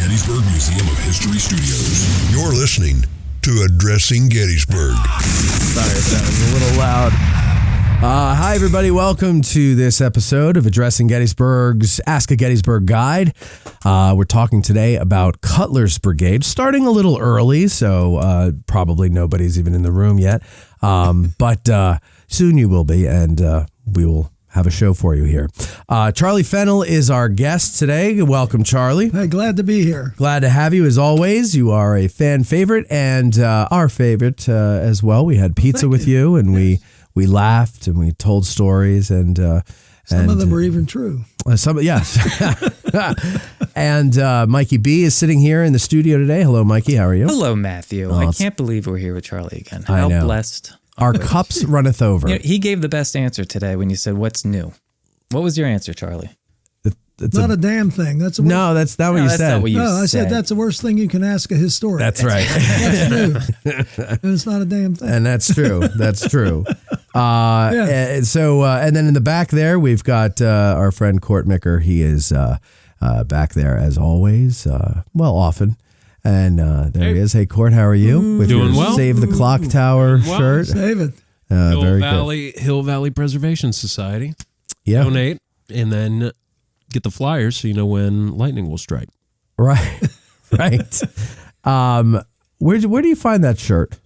Gettysburg Museum of History Studios. You're listening to Addressing Gettysburg. Sorry if that was a little loud. Hi, everybody. Welcome to this episode of Addressing Gettysburg's Ask a Gettysburg Guide. We're talking today about Cutler's Brigade, starting a little early, so probably nobody's even in the room yet. But soon you will be, and we will have a show for you here. Charlie Fennell is our guest today. Welcome, Charlie. Hey, glad to be here. Glad to have you as always. You are a fan favorite and our favorite as well. We had pizza with you, and we laughed and we told stories, and some of them were even true. Yes. And Mikey B is sitting here in the studio today. Hello, Mikey. How are you? Hello, Matthew. I can't believe we're here with Charlie again. How blessed. Our cups runneth over. You know, he gave the best answer today when you said, "What's new?" What was your answer, Charlie? It's not a damn thing. That's no, that's not what you said. I said that's the worst thing you can ask a historian. That's right. That's new. And it's not a damn thing. And that's true. That's true. And then in the back there, we've got our friend Court Micker. He is back there as always. Often. And there he is. Hey, Court, how are you? With Doing your well. Save the Clock Tower shirt. Save it. Hill Valley Preservation Society. Yeah. Donate and then get the flyers so you know when lightning will strike. Right. Right. Where do you find that shirt?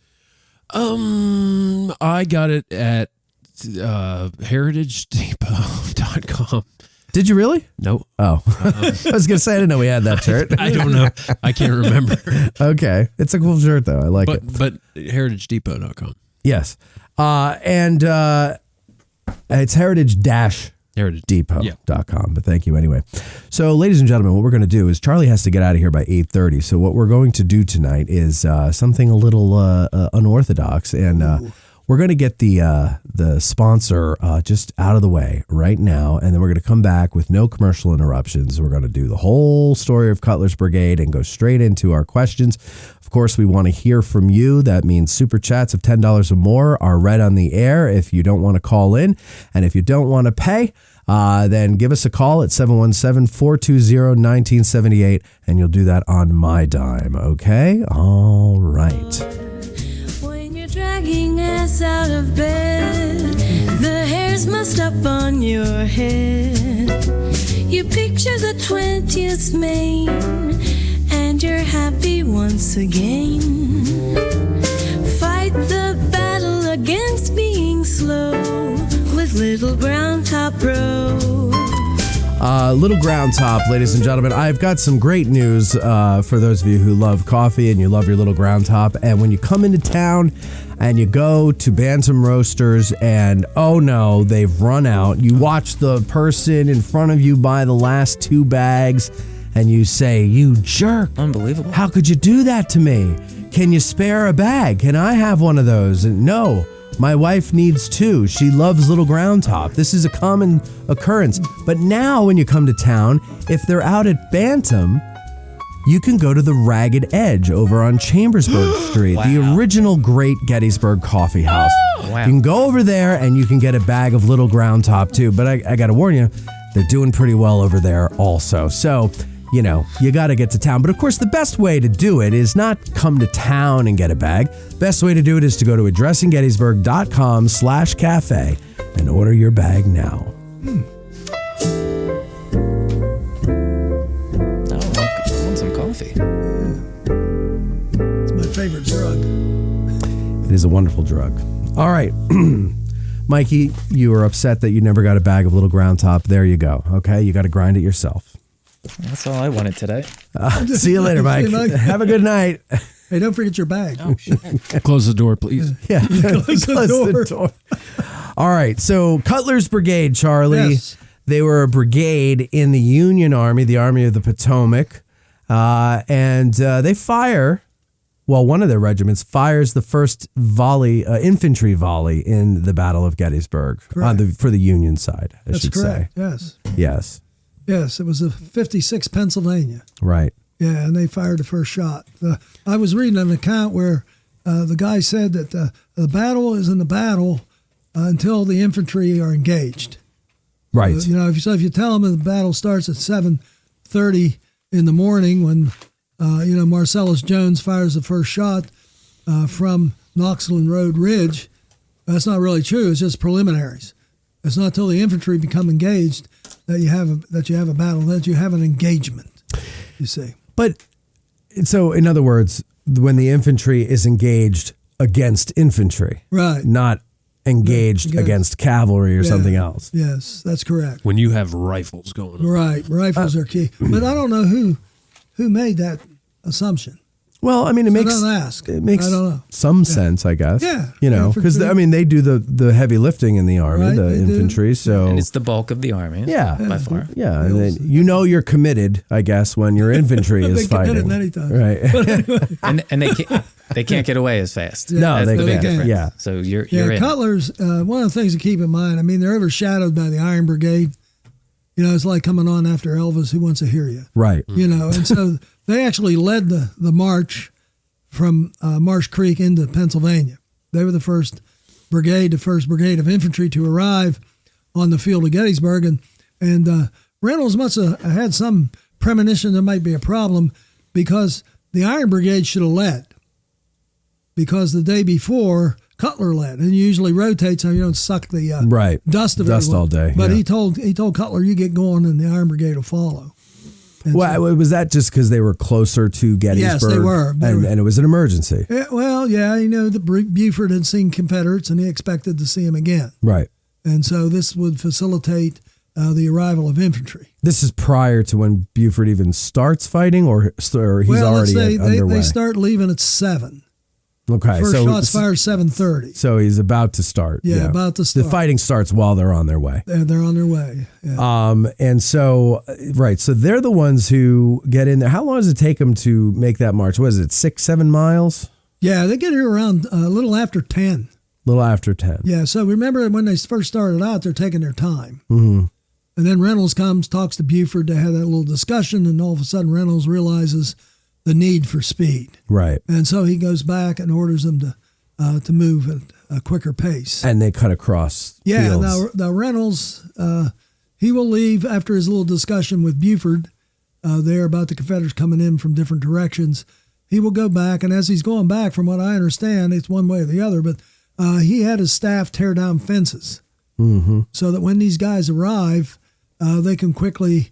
I got it at heritagedepot.com. Did you really? No. Oh. I was going to say, I didn't know we had that shirt. I don't know. I can't remember. Okay. It's a cool shirt, though. I like it. But heritagedepot.com. Yes. And it's heritage-depot.com. But thank you anyway. So, ladies and gentlemen, what we're going to do is Charlie has to get out of here by 8:30. So what we're going to do tonight is something a little unorthodox. And we're going to get the sponsor just out of the way right now, and then we're going to come back with no commercial interruptions. We're going to do the whole story of Cutler's Brigade and go straight into our questions. Of course, we want to hear from you. That means super chats of $10 or more are read on the air if you don't want to call in. And if you don't want to pay, then give us a call at 717-420-1978, and you'll do that on my dime, okay? All right. Dragging ass out of bed, the hairs must up on your head. You picture the 20th Maine, and you're happy once again. Fight the battle against being slow with Little Ground Top Road. Little Ground Top, ladies and gentlemen. I've got some great news for those of you who love coffee and you love your Little Ground Top. And when you come into town and you go to Bantam Roasters and, oh no, they've run out. You watch the person in front of you buy the last 2 bags and you say, "You jerk. Unbelievable. How could you do that to me? Can you spare a bag? Can I have one of those?" And no. My wife needs 2. She loves Little Ground Top. This is a common occurrence. But now when you come to town, if they're out at Bantam, you can go to the Ragged Edge over on Chambersburg Street, Wow. the original great Gettysburg coffee house. Wow. You can go over there and you can get a bag of Little Ground Top too. But I got to warn you, they're doing pretty well over there also. So, you know, you got to get to town. But of course, the best way to do it is not come to town and get a bag. Best way to do it is to go to addressinggettysburg.com/cafe and order your bag now. I want some coffee. It's my favorite drug. It is a wonderful drug. All right. Mikey, you were upset that you never got a bag of Little Ground Top. There you go. Okay, you got to grind it yourself. That's all I wanted today. See you later, Mike. Have a good night. Hey, don't forget your bag. Oh, shit. Close the door, please. Yeah, close the door. All right, so Cutler's Brigade, Charlie. Yes. They were a brigade in the Union Army, the Army of the Potomac, and they fire. Well, one of their regiments fires the first volley, infantry volley in the Battle of Gettysburg for the Union side. I should correct. say. Yes. Yes. Yes, it was the 56 Pennsylvania. Right. Yeah, and they fired the first shot. I was reading an account where the guy said that the battle isn't a battle until the infantry are engaged. Right. If you tell them the battle starts at 7:30 in the morning when Marcellus Jones fires the first shot from Knoxland Road Ridge. That's not really true. It's just preliminaries. It's not until the infantry become engaged that you have a battle, that you have an engagement, you see. But so, in other words, when the infantry is engaged against infantry, right, not engaged against cavalry or something else. Yes, that's correct. When you have rifles going on. Right, rifles are key. But I don't know who made that assumption. Well, I mean, it makes I don't know. some sense, I guess. Yeah. Because they do the heavy lifting in the army, Right, the infantry. do. So And it's the bulk of the army. Yeah. By far. yeah, and then you're committed, I guess, when your infantry is fighting. Committed many times. Right. And they can't get away as fast. Yeah. No, That's they the big can't. difference. Yeah. So you're in. Cutler's, one of the things to keep in mind, I mean, they're overshadowed by the Iron Brigade. It's like coming on after Elvis, Who Wants to Hear You? Right. And so they actually led the march from Marsh Creek into Pennsylvania. They were the first brigade of infantry to arrive on the field of Gettysburg. And Reynolds must have had some premonition there might be a problem because the Iron Brigade should have led. Because the day before, Cutler led, and he usually rotates so you don't suck the dust of it all day. But yeah. he told Cutler, you get going, and the Iron Brigade will follow. And Well, was that just because they were closer to Gettysburg? Yes, they were. And it was an emergency. Buford had seen Confederates, and he expected to see them again. Right. And so this would facilitate the arrival of infantry. This is prior to when Buford even starts fighting, or he's let's say underway? they start leaving at 7. Okay, First shots fired 7:30. So he's about to start. Yeah, about to start. The fighting starts while they're on their way. They're on their way. Yeah. And so, so they're the ones who get in there. How long does it take them to make that march? What is it, 6-7 miles? Yeah, they get here around a little after 10. A little after 10. Yeah, so remember when they first started out, they're taking their time. Mm-hmm. And then Reynolds comes, talks to Buford. They have that little discussion, and all of a sudden Reynolds realizes the need for speed. Right. And so he goes back and orders them to move at a quicker pace. And they cut across fields. Now Reynolds, he will leave after his little discussion with Buford there about the Confederates coming in from different directions. He will go back, and as he's going back, from what I understand, it's one way or the other, but he had his staff tear down fences so that when these guys arrive, they can quickly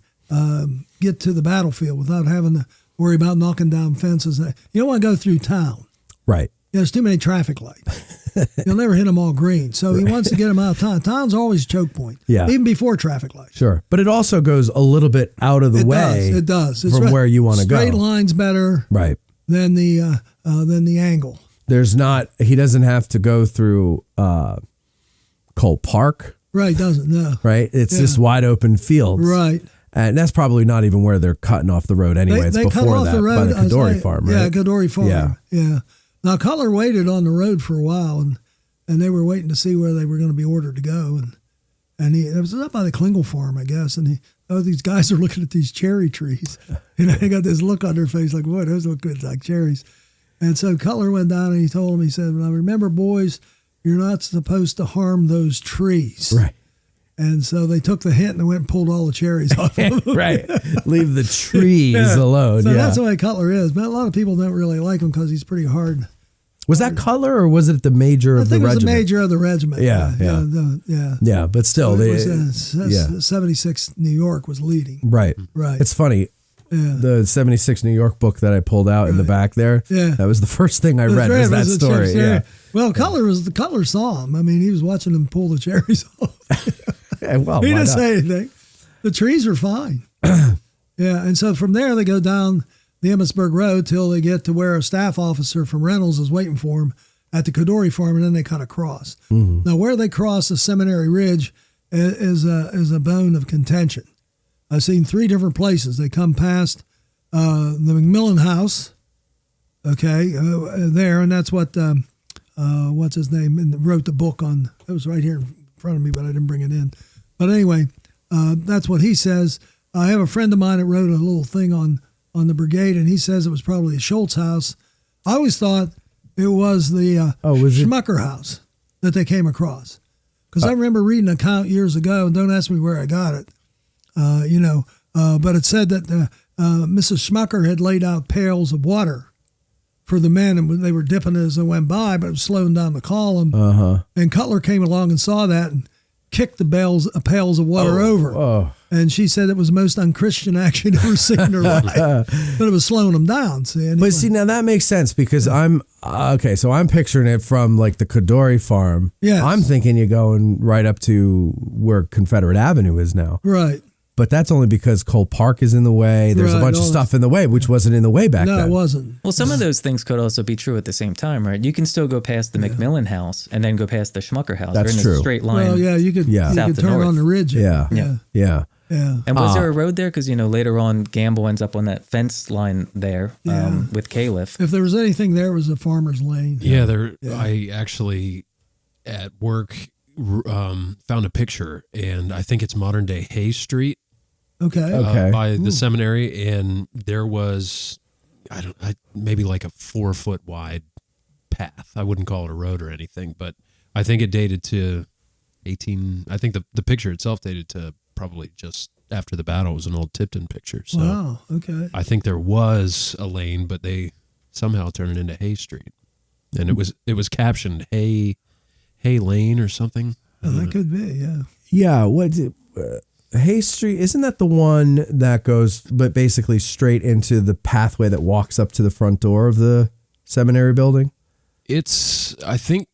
get to the battlefield without having to worry about knocking down fences. You don't want to go through town. Right. There's too many traffic lights. You'll never hit them all green. So he wants to get them out of town. Town's always a choke point, even before traffic lights. Sure. But it also goes a little bit out of the way. It does. It's from where you want to go. Straight line's better than the angle. He doesn't have to go through Cole Park. Right, doesn't, no. Right? It's just wide open fields. Right. And that's probably not even where they're cutting off the road anyway. It's before that, by the Cadore farm, right? Yeah, Cadore farm. Yeah. Now, Cutler waited on the road for a while, and they were waiting to see where they were going to be ordered to go. And it was up by the Klingel farm, I guess. And these guys are looking at these cherry trees. They got this look on their face like, boy, those look good, like cherries. And so Cutler went down and he told them, he said, "Now remember, boys, you're not supposed to harm those trees." Right. And so they took the hint and went and pulled all the cherries off of them. Right. Leave the trees alone. So that's the way Cutler is. But a lot of people don't really like him because he's pretty hard. Was that Cutler or was it the major of the regiment? I think it was the major of the regiment. Yeah, but still. So it was 76 New York was leading. Right. Right. It's funny. Yeah. The 76 New York book that I pulled out in the back there. Yeah. That was the first thing I read was that story. Yeah. Well, Cutler saw him. I mean, he was watching him pull the cherries off. Well, he didn't say anything. The trees were fine. Yeah. And so from there, they go down the Emmitsburg Road till they get to where a staff officer from Reynolds is waiting for him at the Cadore farm, and then they cut across. Mm-hmm. Now, where they cross the Seminary Ridge is a bone of contention. I've seen 3 different places. They come past the McMillan House, there, and that's what, what's his name, wrote the book on. It was right here in front of me, but I didn't bring it in. But anyway, that's what he says. I have a friend of mine that wrote a little thing on the brigade, and he says it was probably the Schultz house. I always thought it was the Schmucker house that they came across. Because I remember reading an account years ago, and don't ask me where I got it, but it said that Mrs. Schmucker had laid out pails of water for the men, and they were dipping it as they went by, but it was slowing down the column. And Cutler came along and saw that and kicked the pails of water over. And she said it was the most unchristian act she'd ever seen in her life. But it was slowing them down. See, anyway. But see, now that makes sense because I'm picturing it from like the Kadori farm. Yes. I'm thinking you're going right up to where Confederate Avenue is now. Right. But that's only because Cole Park is in the way. There's a bunch of stuff in the way, which wasn't in the way back then. No, it wasn't. Well, some of those things could also be true at the same time, right? You can still go past the McMillan house and then go past the Schmucker house. That's They're in true. a straight line. Well, yeah, you could South to turn north. on the ridge. Yeah. And was there a road there? Because, later on, Gamble ends up on that fence line there with Califf. If there was anything there, it was a farmer's lane. Yeah, I actually, at work, found a picture, and I think it's modern-day Hay Street. Okay. By the seminary, and there was, maybe like a 4-foot wide path. I wouldn't call it a road or anything, but I think it dated to I think the picture itself dated to probably just after the battle. It was an old Tipton picture. So Wow, okay. I think there was a lane, but they somehow turned it into Hay Street. And it was captioned Hay Lane or something. Oh, that could be, yeah. Yeah, Hay Street, isn't that the one that goes but basically straight into the pathway that walks up to the front door of the seminary building? I think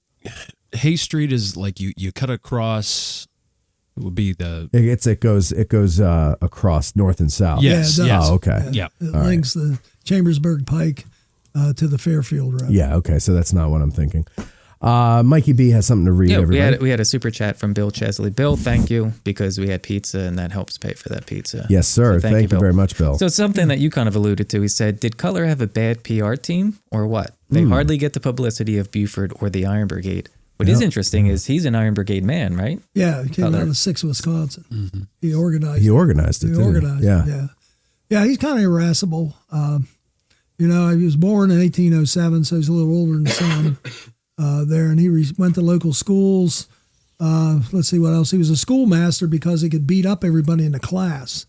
Hay Street is like you cut across. It would be it goes across north and south. Yes. Yeah, it does. Oh, okay. Yeah. It links the Chambersburg Pike to the Fairfield Road. Yeah, okay, so that's not what I'm thinking. Mikey B has something to read, everybody. We had a super chat from Bill Chesley. Bill, thank you, because we had pizza and that helps pay for that pizza. Yes, sir. So thank you Bill. very much, Bill. So something that you kind of alluded to, he said, did Cutler have a bad PR team or what? They hardly get the publicity of Buford or the Iron Brigade. What is interesting is he's an Iron Brigade man, right? Yeah, he came Cutler. out of 6 Wisconsin. Mm-hmm. He organized it, He didn't organized he? it, yeah. Yeah, he's kind of irascible. He was born in 1807, so he's a little older than some there. And he went to local schools. Let's see what else. He was a schoolmaster because he could beat up everybody in the class.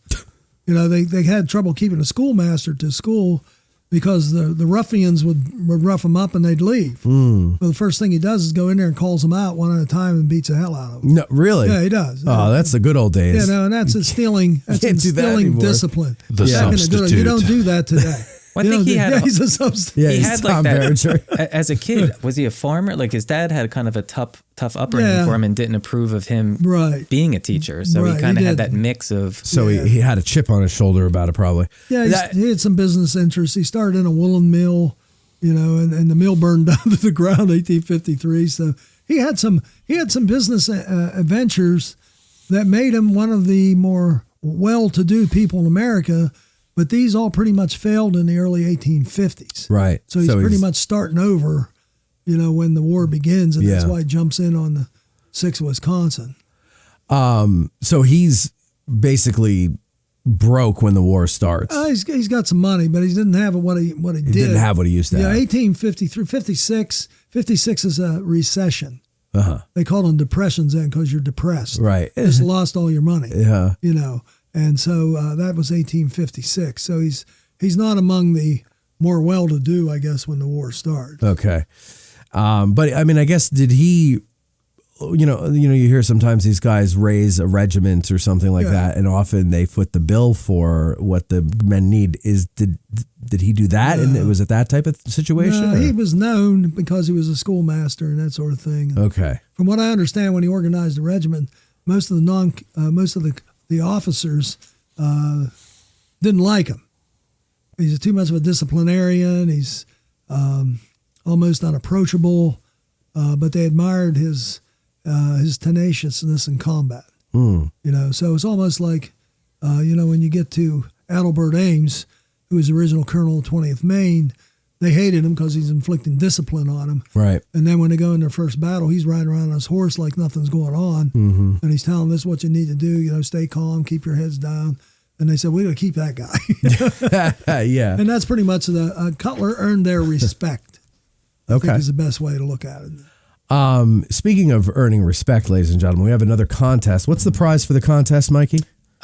They had trouble keeping a schoolmaster to school because the ruffians would rough him up and they'd leave. Well, the first thing he does is go in there and calls them out one at a time and beats the hell out of them. No, really? Yeah, he does. Oh, that's the good old days. And that's instilling. That's Can't do that instilling anymore. discipline. The You're not gonna do it. You don't do that today. Well, I think he had. He's a substitute. Yeah, he he's had Tom like Berenger. that. As a kid, was he a farmer? Like his dad had kind of a tough upbringing for him and didn't approve of him being a teacher. So he kind of had that mix of. So he had a chip on his shoulder about it, probably. Yeah, he had some business interests. He started in a woolen mill, and the mill burned down to the ground in 1853. So he had some business adventures that made him one of the more well-to-do people in America. But these all pretty much failed in the early 1850s. Right. So he's pretty much starting over, when the war begins, and that's why he jumps in on the 6th Wisconsin. So he's basically broke when the war starts. He's got some money, but he didn't have what he did. He didn't have what he used to have. 1853, 56. 56 is a recession. Uh-huh. They called them depressions then because you're depressed. Right. You just lost all your money. Yeah. And so that was 1856. So he's not among the more well-to-do, I guess, when the war starts. Okay. But I mean, I guess did he, you hear sometimes these guys raise a regiment or something like that, and often they foot the bill for what the men need. Did he do that? And was it that type of situation? No, he was known because he was a schoolmaster and that sort of thing. Okay. From what I understand, when he organized the regiment, most of the officers didn't like him. He's too much of a disciplinarian. He's almost unapproachable, but they admired his tenaciousness in combat. So it's almost like when you get to Adelbert Ames, who was the original colonel of 20th Maine, they hated him because he's inflicting discipline on them. Right. And then when they go in their first battle, he's riding around on his horse like nothing's going on. Mm-hmm. And he's telling them, this is what you need to do, stay calm, keep your heads down. And they said, we're going to keep that guy. Yeah. And that's pretty much Cutler earned their respect. I think is the best way to look at it. Speaking of earning respect, ladies and gentlemen, we have another contest. What's the prize for the contest, Mikey?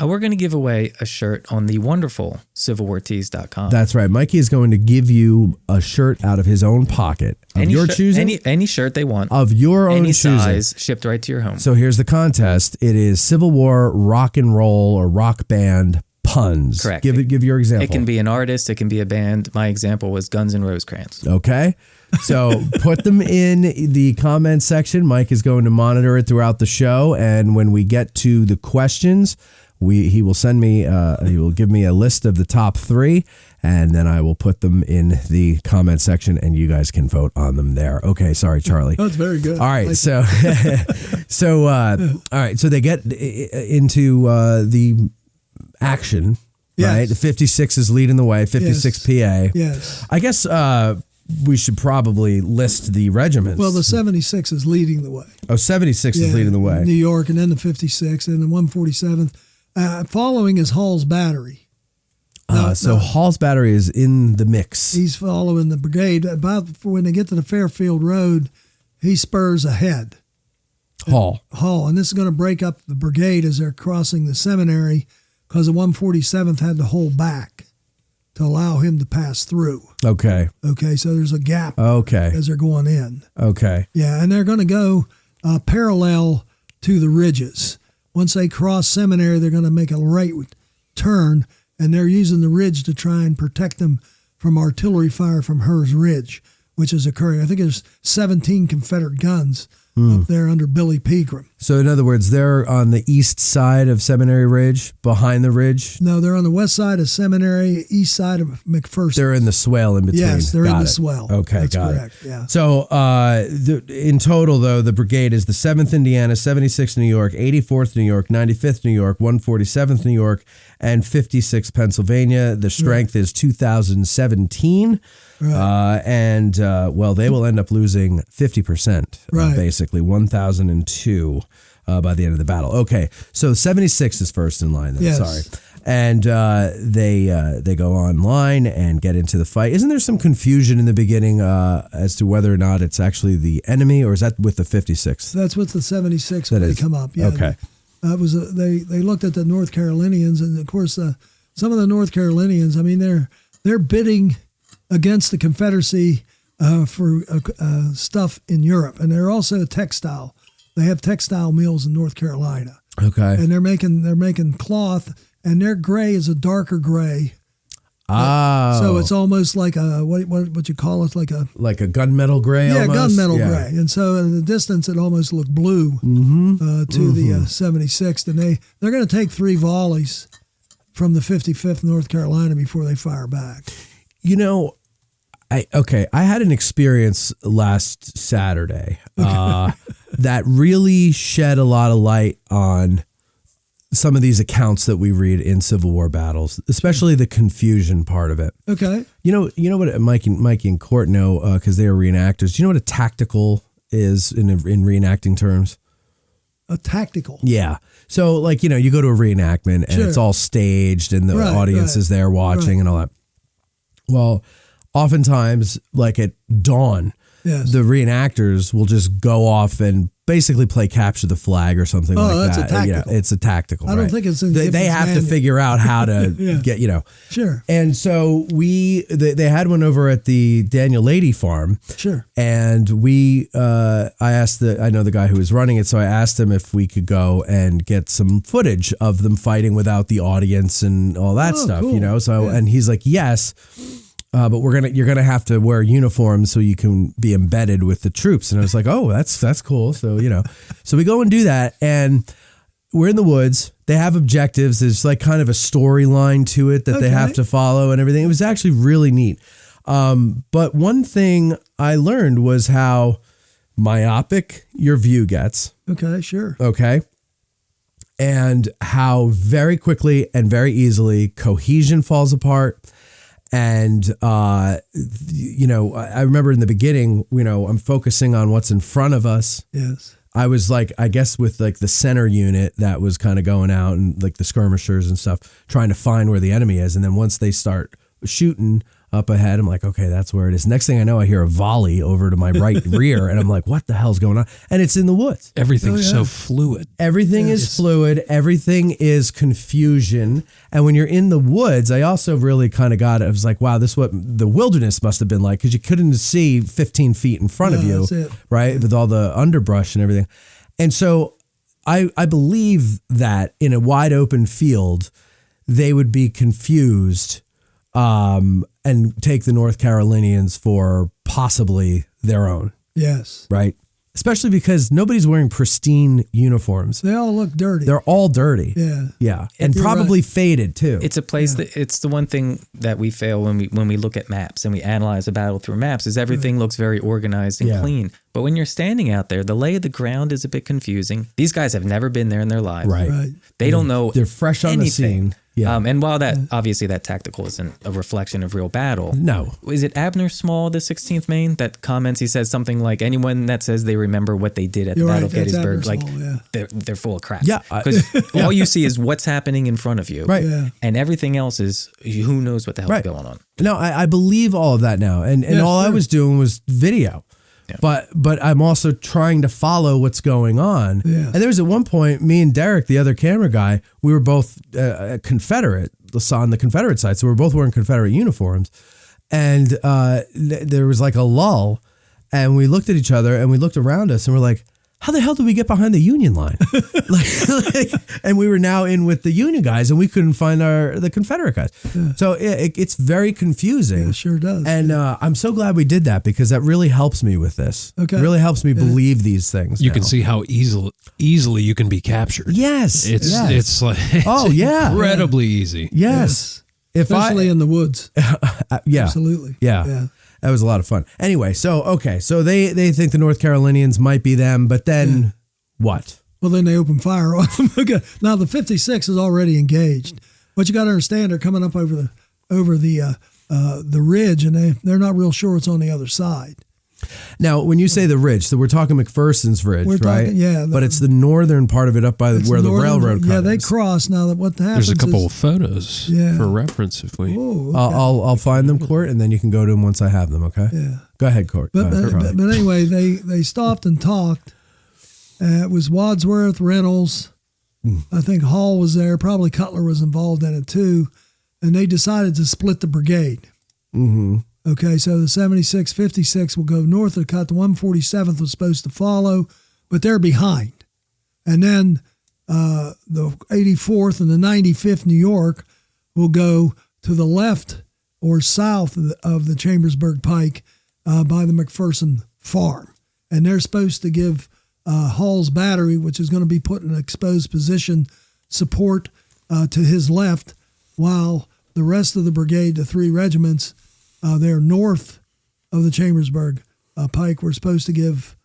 we're going to give away a shirt on the wonderful CivilWarTees.com. That's right. Mikey is going to give you a shirt out of his own pocket of your choosing. Any shirt they want. Of your own choosing. Any size, shipped right to your home. So here's the contest. It is Civil War rock and roll or rock band puns. Correct. Give your example. It can be an artist. It can be a band. My example was Guns N' Rosecrans. Okay. So put them in the comment section. Mike is going to monitor it throughout the show. And when we get to the questions, he will send me, he will give me a list of the top 3, and then I will put them in the comment section, and you guys can vote on them there. Okay, sorry, Charlie. That's very good. All right, so all right, so they get into the action, Yes. right? The 56 is leading the way. 56 Yes. PA. Yes. I guess we should probably list the regiments. Well, the 76 is leading the way. Oh, 76 is leading the way. New York, and then the 56, and the 147th. Following is Hall's Battery. So Hall's Battery is in the mix. He's following the brigade. About when they get to the Fairfield Road, he spurs ahead. Hall. And this is going to break up the brigade as they're crossing the seminary, because the 147th had to hold back to allow him to pass through. Okay. Okay, so there's a gap Okay. as they're going in. Okay. Yeah, and they're going to go parallel to the ridges. Once they cross seminary, they're going to make a right turn, and they're using the ridge to try and protect them from artillery fire from Hers Ridge, which is occurring. I think there's 17 Confederate guns up there under Billy Pegram. So in other words, they're on the east side of Seminary Ridge, behind the ridge. No, they're on the west side of Seminary, east side of McPherson. They're in the swell in between. Yes, they're Got in the it. swell. Okay, That's got correct. it. Yeah. So in total, though, the brigade is the 7th Indiana, 76th New York, 84th New York, 95th New York, 147th New York, and 56th Pennsylvania. The strength is 2,017. Right. Well, they will end up losing 50%, Right. basically 1,002 by the end of the battle. Okay, so 76 is first in line. Then, Yes. sorry, and they go online and get into the fight. Isn't there some confusion in the beginning as to whether or not it's actually the enemy, or is that with the 56? That's with the 76 That when is. they come up. Yeah. Okay. It was they looked at the North Carolinians, and of course some of the North Carolinians. I mean, they're bidding against the Confederacy for stuff in Europe, and they're also textile. They have textile mills in North Carolina, Okay. and they're making cloth, and their gray is a darker gray. Oh. So it's almost like a what you call it, like a gunmetal gray. yeah, almost? gunmetal Yeah. gray. And so in the distance, it almost looked blue to the 76th. And they're going to take 3 volleys from the 55th North Carolina before they fire back. You know, I had an experience last Saturday that really shed a lot of light on some of these accounts that we read in Civil War battles, especially the confusion part of it. Okay. You know what Mikey and Court know because they are reenactors. Do you know what a tactical is in reenacting terms? A tactical. Yeah. So like, you go to a reenactment and Sure. it's all staged and the Right, audience right, is there watching right. and all that. Well, oftentimes, like at dawn, Yes. the reenactors will just go off and basically play capture the flag or something like that's a that. tactical. Yeah, it's a tactical. I don't right? think it's in They Gifford's have to manual. figure out how to Yeah. get, Sure. And so they had one over at the Daniel Lady farm. Sure. And I know the guy who was running it, so I asked him if we could go and get some footage of them fighting without the audience and all that Oh, stuff, cool. So, Yeah. and he's like, yes, but you're gonna have to wear uniforms so you can be embedded with the troops. And I was like, oh, that's cool. So, so we go and do that, and we're in the woods. They have objectives. There's like kind of a storyline to it that they Okay. have to follow and everything. It was actually really neat. But one thing I learned was how myopic your view gets. Okay. Sure. Okay. And how very quickly and very easily cohesion falls apart. And, I remember in the beginning, I'm focusing on what's in front of us. Yes. I was like, I guess with like the center unit that was kind of going out and like the skirmishers and stuff, trying to find where the enemy is. And then once they start shooting up ahead. I'm like, okay, that's where it is. Next thing I know, I hear a volley over to my right rear, and I'm like, what the hell's going on? And it's in the woods. Everything's so fluid. Everything is fluid. Everything is confusion. And when you're in the woods, I also really kind of got it. I was like, wow, this is what the wilderness must have been like, because you couldn't see 15 feet in front of you, right? With all the underbrush and everything. And so I believe that in a wide open field, they would be confused and take the North Carolinians for possibly their own. Yes. Right? Especially because nobody's wearing pristine uniforms. They all look dirty. They're all dirty. Yeah. Yeah. And probably faded too. It's a place that it's the one thing that we fail when we look at maps and we analyze a battle through maps is everything looks very organized and clean. But when you're standing out there, the lay of the ground is a bit confusing. These guys have never been there in their lives. Right. They don't know. They're fresh on anything. the scene. Yeah. And while that obviously that tactical isn't a reflection of real battle. No. Is it Abner Small, the 16th Maine, that comments? He says something like, anyone that says they remember what they did at the Battle of Gettysburg, like they're full of crap. Yeah. Because all you see is what's happening in front of you. Right. Yeah. And everything else is who knows what the hell's going on. No, I believe all of that now. And all I was doing was video. Yeah. But I'm also trying to follow what's going on. Yeah. And there was at one point, me and Derek, the other camera guy, we were both Confederate, on the Confederate side. So we were both wearing Confederate uniforms. And there was like a lull. And we looked at each other and we looked around us and we're like, how the hell did we get behind the Union line? And we were now in with the Union guys and we couldn't find the Confederate guys. Yeah. So it's very confusing. Yeah, it sure does. And I'm so glad we did that because that really helps me with this. Okay. It really helps me believe these things. You can see how easily you can be captured. Yes. It's like incredibly easy. Yes. Especially in the woods. Yeah. Absolutely. Yeah. That was a lot of fun. Anyway, so they think the North Carolinians might be them, but then what? Well, then they open fire on them. Okay. Now the 56 is already engaged. What you got to understand, they're coming up over the ridge, and they're not real sure what's on the other side. Now, when you say the ridge, so we're talking McPherson's Ridge, right? Yeah. But it's the northern part of it up by where the railroad comes. Yeah, they cross. Now, that what happens There's a couple of photos for reference if we... Okay. I'll find them, Court, and then you can go to them once I have them, okay? Yeah. Go ahead, Court. But anyway, they stopped and talked. It was Wadsworth, Reynolds. I think Hall was there. Probably Cutler was involved in it, too. And they decided to split the brigade. Mm-hmm. Okay, so the 76, 56 will go north of the cut. The 147th was supposed to follow, but they're behind. And then the 84th and the 95th New York will go to the left or south of the Chambersburg Pike by the McPherson Farm. And they're supposed to give Hall's battery, which is going to be put in an exposed position, support to his left, while the rest of the brigade, the three regiments, they're north of the Chambersburg Pike. We're supposed to give,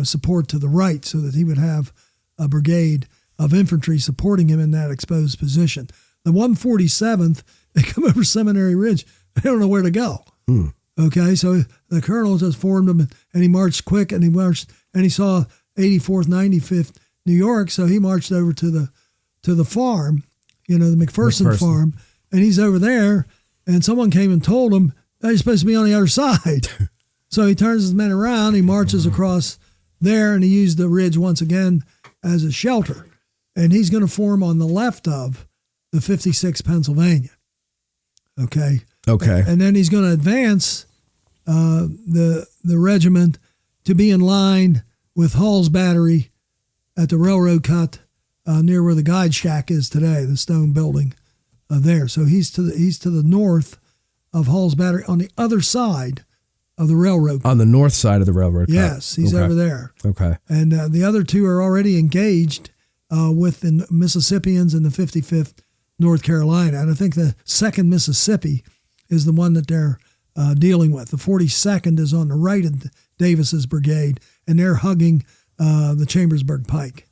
support to the right so that he would have a brigade of infantry supporting him in that exposed position. The 147th, they come over Seminary Ridge. They don't know where to go. Okay, so the colonel just formed them, and he marched quick, and he saw 84th, 95th New York, so he marched over to the farm, the McPherson farm, and he's over there. And someone came and told him that he's supposed to be on the other side. So he turns his men around, he marches across there, and he used the ridge once again as a shelter. And he's going to form on the left of the 56th Pennsylvania. Okay. And then he's going to advance the regiment to be in line with Hall's battery at the railroad cut near where the guide shack is today, the stone building. There, so he's to the north of Hall's battery on the other side of the railroad. On the north side of the railroad. Yes, he's over there. Okay, and the other two are already engaged with the Mississippians and the 55th North Carolina, and I think the 2nd Mississippi is the one that they're dealing with. The 42nd is on the right of Davis's brigade, and they're hugging the Chambersburg Pike.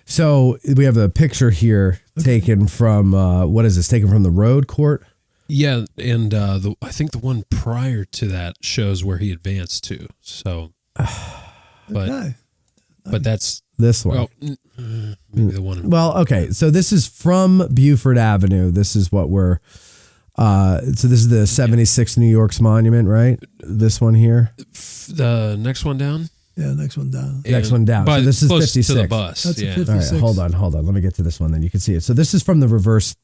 So we have a picture here taken from, what is this, taken from the road, Court? Yeah, and I think the one prior to that shows where he advanced to. So, but that's... This one. Well, maybe the one. Well, okay, so this is from Buford Avenue. This is what we're So this is the 76 New York's monument, right? This one here. The next one down. Yeah, next one down. Next one down. But So this is close 56. to the bus. That's a yeah. 56. All right, hold on. Let me get to this one, then you can see it. So this is from the reverse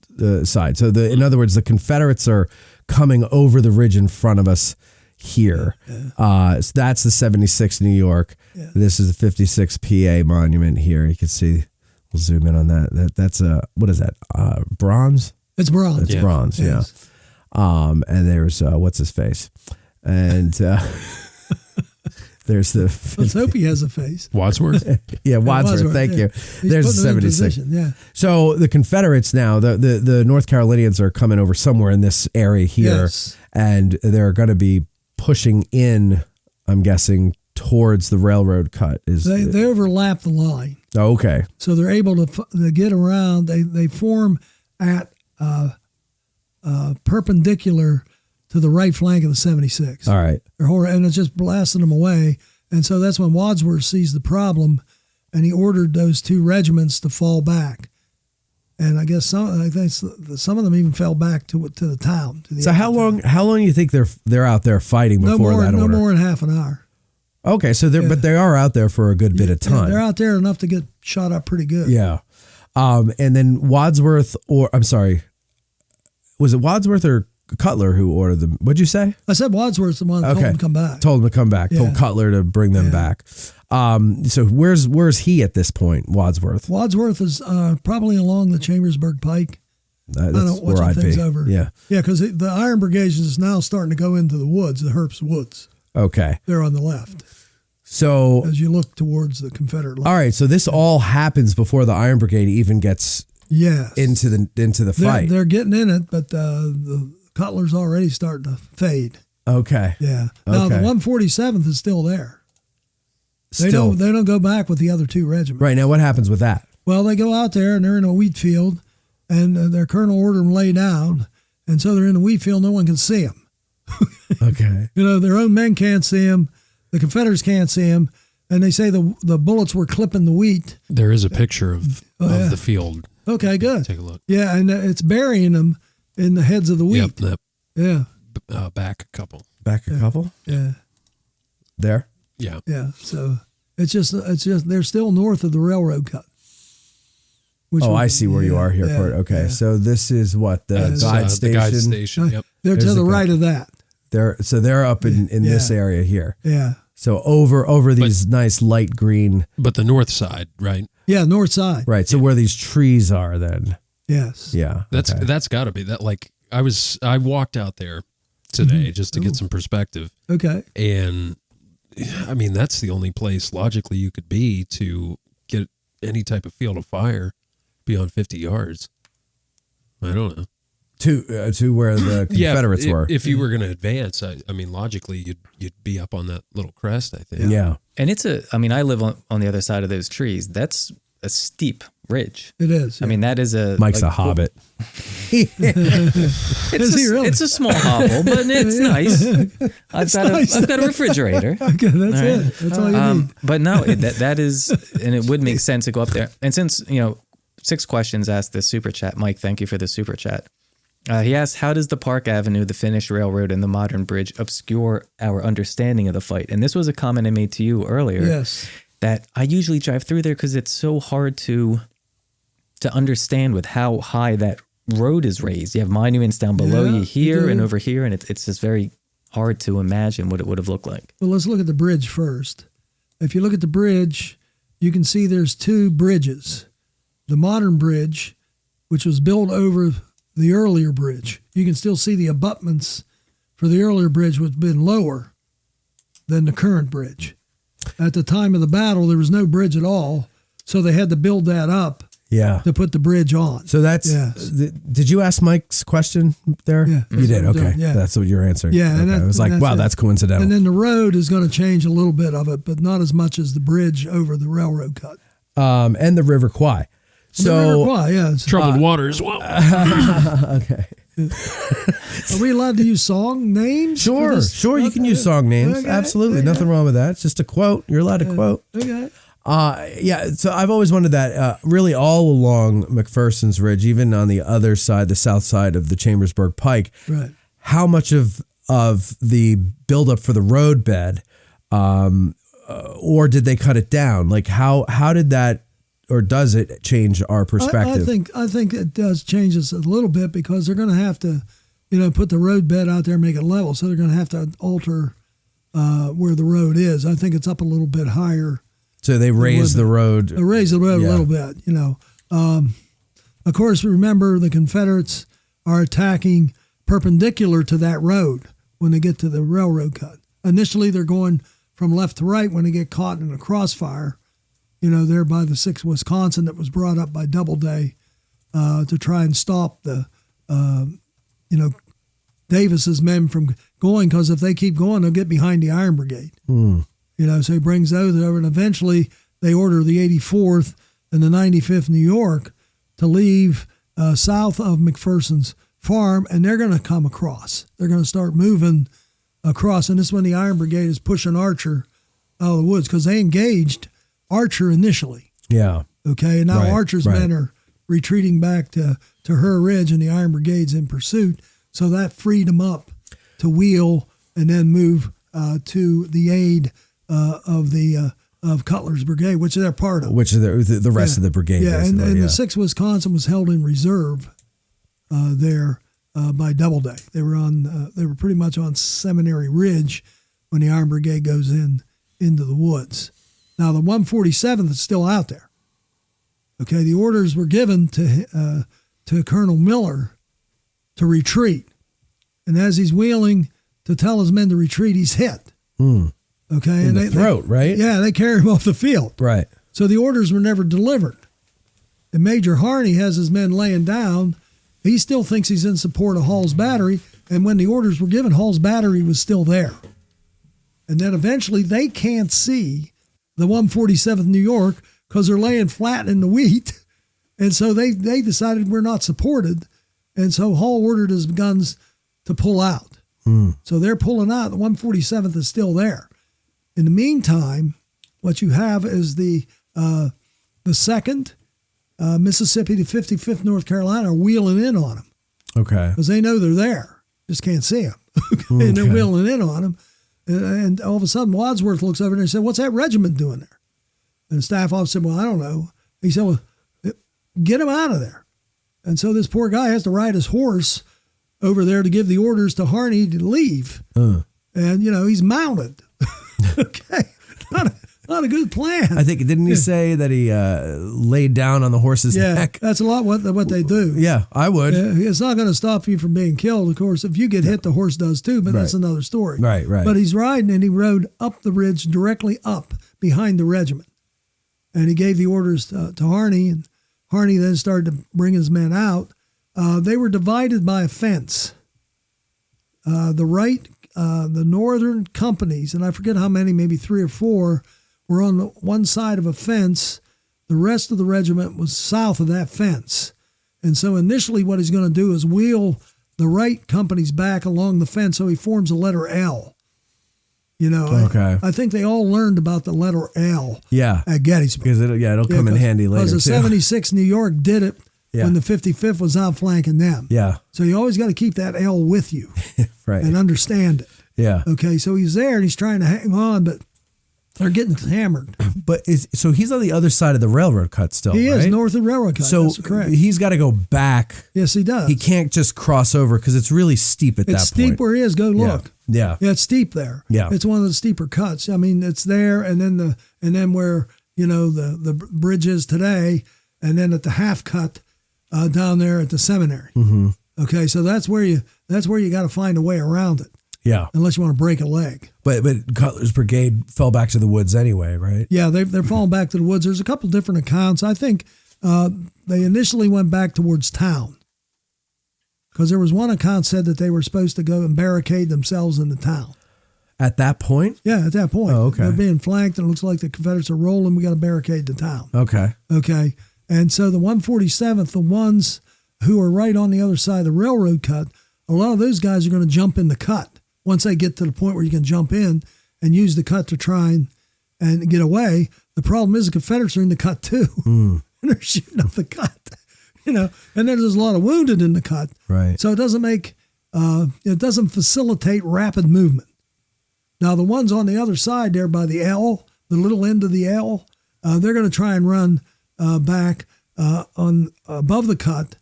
side. So in other words, the Confederates are coming over the ridge in front of us here. So that's the 76 New York. Yeah. This is the 56 PA monument here. You can see. We'll zoom in on that. That's what is that? Bronze. It's bronze. It's bronze. Yes. Yeah. And there's what's his face, and there's the. Let's hope he has a face. Wadsworth. Yeah, Wadsworth. Thank yeah. you. He's There's the putting him in 76. position, yeah. So the Confederates now, the North Carolinians are coming over somewhere in this area here, Yes. and they're going to be pushing in, I'm guessing, towards the railroad cut. They overlap the line. Oh, okay. So they're able to get around. They form at perpendicular to the right flank of the 76. All right. And it's just blasting them away. And so that's when Wadsworth sees the problem, and he ordered those two regiments to fall back. And I guess some of them even fell back to the town. To the So how long do you think they're out there fighting before that order? No more than half an hour. Okay, so but they are out there for a good bit of time. Yeah, they're out there enough to get shot up pretty good. Yeah. And then Wadsworth, was it Wadsworth or Cutler who ordered them? What'd you say? I said Wadsworth's the one that told him to come back. Told him to come back. Yeah. Told Cutler to bring them back. So where's he at this point, Wadsworth? Wadsworth is probably along the Chambersburg Pike. That's where I'd be. Over. Yeah. Yeah, because the Iron Brigade is now starting to go into the woods, the Herbst Woods. Okay. They're on the left So as you look towards the Confederate line. all right. So this all happens before the Iron Brigade even gets into the fight. They're getting in it, but the Cutler's already starting to fade. Okay. Yeah. Now the 147th is still there. They don't go back with the other two regiments. Right. Now what happens with that? Well, they go out there and they're in a wheat field, and their colonel ordered them lay down, and so they're in the wheat field. No one can see them. Okay. Their own men can't see them. The Confederates can't see them, and they say the bullets were clipping the wheat. There is a picture of the field. Okay, good. Take a look. Yeah, and it's burying them in the heads of the wheat. Yep. Yeah. Back a couple. Back a couple? Yeah. There? Yeah. Yeah. So it's just they're still north of the railroad cut. I see where you are here. Yeah, Okay. yeah. So this is what the guide station. The guide station. Yep. They're There's to the the right of that. They're up in this area here. Yeah. So over these nice light green. But the north side, right? Yeah, north side. Right. So where these trees are then. Yes. Yeah. That's got to be that. Like I walked out there today just to get some perspective. Okay. And I mean, that's the only place logically you could be to get any type of field of fire beyond 50 yards. I don't know. To where the Confederates were. If you were going to advance, I mean, logically, you'd be up on that little crest, I think. Yeah. And I live on the other side of those trees. That's a steep ridge. It is. I mean, that is Mike's a hobbit. Is he really? It's a small hovel, but it's nice. I've got a refrigerator. Okay, that's it. That's all you need. But no, that is, and it would make sense to go up there. And since 6 questions asked this super chat, Mike, thank you for the super chat. He asked, how does the Park Avenue, the finished railroad, and the modern bridge obscure our understanding of the fight? And this was a comment I made to you earlier. Yes. That I usually drive through there because it's so hard to understand with how high that road is raised. You have monuments down below you here and over here, and it's just very hard to imagine what it would have looked like. Well, let's look at the bridge first. If you look at the bridge, you can see there's 2 bridges. The modern bridge, which was built over the earlier bridge. You can still see the abutments for the earlier bridge, which had been lower than the current bridge. At the time of the battle, there was no bridge at all, so they had to build that up to put the bridge on. So that's, did you ask Mike's question there? Yeah. You did? Okay. Yeah. That's what you're answering. Yeah. Okay. And I was like, wow, that's coincidental. And then the road is going to change a little bit of it, but not as much as the bridge over the railroad cut. And the River Kwai. So, the River Kwai, yeah. Troubled waters. Wow. Okay. Are we allowed to use song names? Sure. You can use song names. Okay, Absolutely. okay. Nothing wrong with that. It's just a quote. You're allowed to quote. Okay. Yeah, so I've always wondered that really all along McPherson's Ridge, even on the other side, the south side of the Chambersburg Pike, Right. how much of the buildup for the roadbed, or did they cut it down? Like how did that, or does it change our perspective? I think it does change us a little bit because they're going to have to, put the roadbed out there and make it level. So they're going to have to alter where the road is. I think it's up a little bit higher. So they raised the road. They raised the road a little bit, Of course, remember the Confederates are attacking perpendicular to that road when they get to the railroad cut. Initially, they're going from left to right when they get caught in a crossfire, there by the 6th Wisconsin that was brought up by Doubleday to try and stop the, Davis's men from going, because if they keep going, they'll get behind the Iron Brigade. So he brings those over, and eventually they order the 84th and the 95th New York to leave south of McPherson's farm, and they're going to come across. They're going to start moving across, and this is when the Iron Brigade is pushing Archer out of the woods, because they engaged Archer initially. Yeah. Okay, and now Right, Archer's right. men are retreating back to Her Ridge, and the Iron Brigade's in pursuit. So that freed them up to wheel and then move to the aid of Cutler's brigade, which they're part of. Which is the rest of the brigade. Yeah, and basically, the 6th Wisconsin was held in reserve there by Doubleday. They were pretty much on Seminary Ridge when the Iron Brigade goes into the woods. Now the 147th is still out there. Okay, the orders were given to Colonel Miller to retreat, and as he's wheeling to tell his men to retreat, he's hit. Okay, In the throat, right? Yeah, they carry him off the field. Right. So the orders were never delivered. And Major Harney has his men laying down. He still thinks he's in support of Hall's battery. And when the orders were given, Hall's battery was still there. And then eventually they can't see the 147th New York because they're laying flat in the wheat. And so they decided we're not supported. And so Hall ordered his guns to pull out. So they're pulling out. The 147th is still there. In the meantime, what you have is the 2nd Mississippi to 55th North Carolina are wheeling in on them. Okay. Because they know they're there. Just can't see them. And they're wheeling in on them. And all of a sudden, Wadsworth looks over and he said, "What's that regiment doing there?" And the staff officer said, "Well, I don't know." He said, "Well, get him out of there." And so this poor guy has to ride his horse over there to give the orders to Harney to leave. And, he's mounted. Okay. Not a good plan. I think, didn't he say that he laid down on the horse's neck? That's a lot what they do. Yeah, I would. It's not going to stop you from being killed, of course. If you get hit, the horse does too, but that's another story. Right. But he's riding, and he rode up the ridge directly up behind the regiment. And he gave the orders to Harney, and Harney then started to bring his men out. They were divided by a fence. The northern companies, and I forget how many, maybe 3 or 4, were on the one side of a fence. The rest of the regiment was south of that fence. And so initially what he's going to do is wheel the right companies back along the fence so he forms a letter L. Okay. I think they all learned about the letter L at Gettysburg. Because it'll come in handy later. Because the 76th New York did it when the 55th was outflanking them. Yeah. So you always got to keep that L with you Right. and understand it. Yeah. Okay, so he's there and he's trying to hang on, but they're getting hammered. But so he's on the other side of the railroad cut still, He is right? north of the railroad cut. So That's correct. he's got to go back. Yes, he does. He can't just cross over because it's really steep at that point. It's steep where he is. Go look. Yeah. Yeah, it's steep there. Yeah. It's one of the steeper cuts. I mean, it's there, and then where the bridge is today, and then at the half cut down there at the seminary. Mm-hmm. Okay, so that's where you got to find a way around it. Yeah. Unless you want to break a leg. But Cutler's brigade fell back to the woods anyway, right? Yeah, they're falling back to the woods. There's a couple different accounts. I think they initially went back towards town. Because there was one account said that they were supposed to go and barricade themselves in the town. At that point? Yeah, at that point. Oh, okay. They're being flanked, and it looks like the Confederates are rolling. We got to barricade the town. Okay. Okay. And so the 147th, the ones who are right on the other side of the railroad cut, a lot of those guys are going to jump in the cut once they get to the point where you can jump in and use the cut to try and get away. The problem is the Confederates are in the cut too. And they're shooting up the cut, and then there's a lot of wounded in the cut. Right. So it doesn't facilitate rapid movement. Now, the ones on the other side there by the L, the little end of the L, they're going to try and run back on above the cut.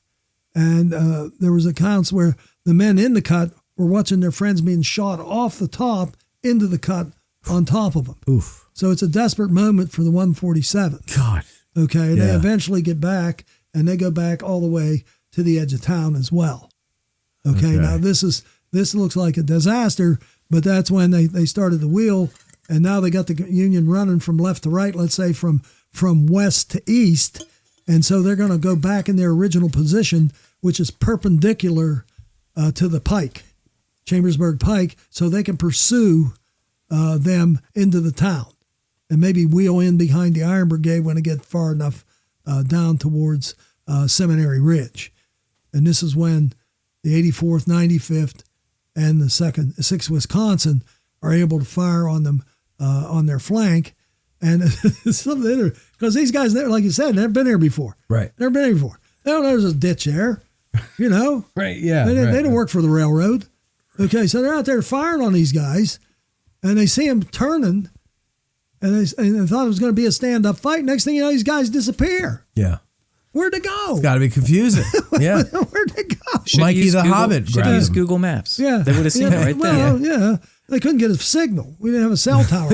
And there was accounts where the men in the cut were watching their friends being shot off the top into the cut on top of them. Oof. So it's a desperate moment for the 147th. God. Okay, they Yeah. eventually get back, and they go back all the way to the edge of town as well. Okay. Now this looks like a disaster, but that's when they started the wheel, and now they got the Union running from left to right, let's say from west to east, and so they're going to go back in their original position, which is perpendicular to the pike, Chambersburg Pike, so they can pursue them into the town. And maybe wheel in behind the Iron Brigade when they get far enough down towards Seminary Ridge. And this is when the 84th, 95th, and the 6th Wisconsin are able to fire on them on their flank. And it's something because these guys, like you said, never been here before. Right. Never been here before. They don't know there's a ditch there, Right, yeah. They didn't work for the railroad. Okay, so they're out there firing on these guys, and they see them turning. And they thought it was going to be a stand-up fight. Next thing you know, these guys disappear. Yeah. Where'd they go? It's got to be confusing. Yeah. Where'd they go? Mikey the Hobbit. Should have used Google Maps. Yeah. They would have seen it right there. Yeah. They couldn't get a signal. We didn't have a cell tower.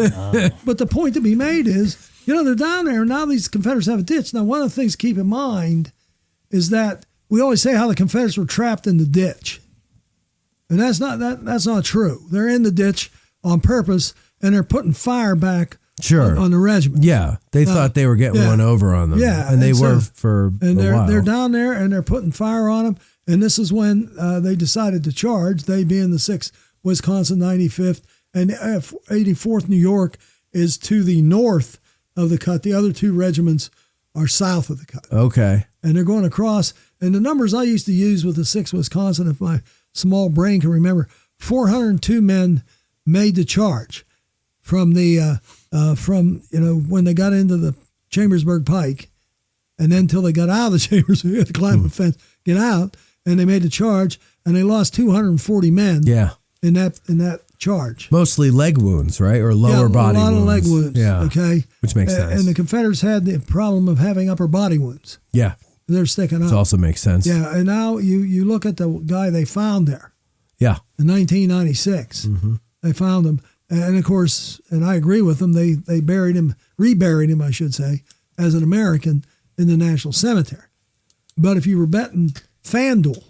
But the point to be made is, they're down there, and now these Confederates have a ditch. Now, one of the things to keep in mind is that we always say how the Confederates were trapped in the ditch. And that's not true. They're in the ditch on purpose, and they're putting fire back on the regiment. Yeah, they thought they were getting one over on them. Yeah, and they were for a while. They're down there and they're putting fire on them. And this is when they decided to charge. They being the 6th Wisconsin, 95th, and 84th New York is to the north of the cut. The other two regiments are south of the cut. Okay, and they're going across. And the numbers I used to use with the 6th Wisconsin, if my small brain can remember, 402 men made the charge from the when they got into the Chambersburg Pike, and then until they got out of the Chambers, they had to climb the fence, get out, and they made the charge, and they lost 240 men. Yeah. In that charge. Mostly leg wounds, right, or lower body wounds. A lot of leg wounds. Yeah. Okay. Which makes sense. And the Confederates had the problem of having upper body wounds. Yeah. They're sticking up. Which also makes sense. Yeah. And now you look at the guy they found there. Yeah. In 1996, they found him. And of course, and I agree with them, they reburied him, I should say, as an American in the National Cemetery. But if you were betting FanDuel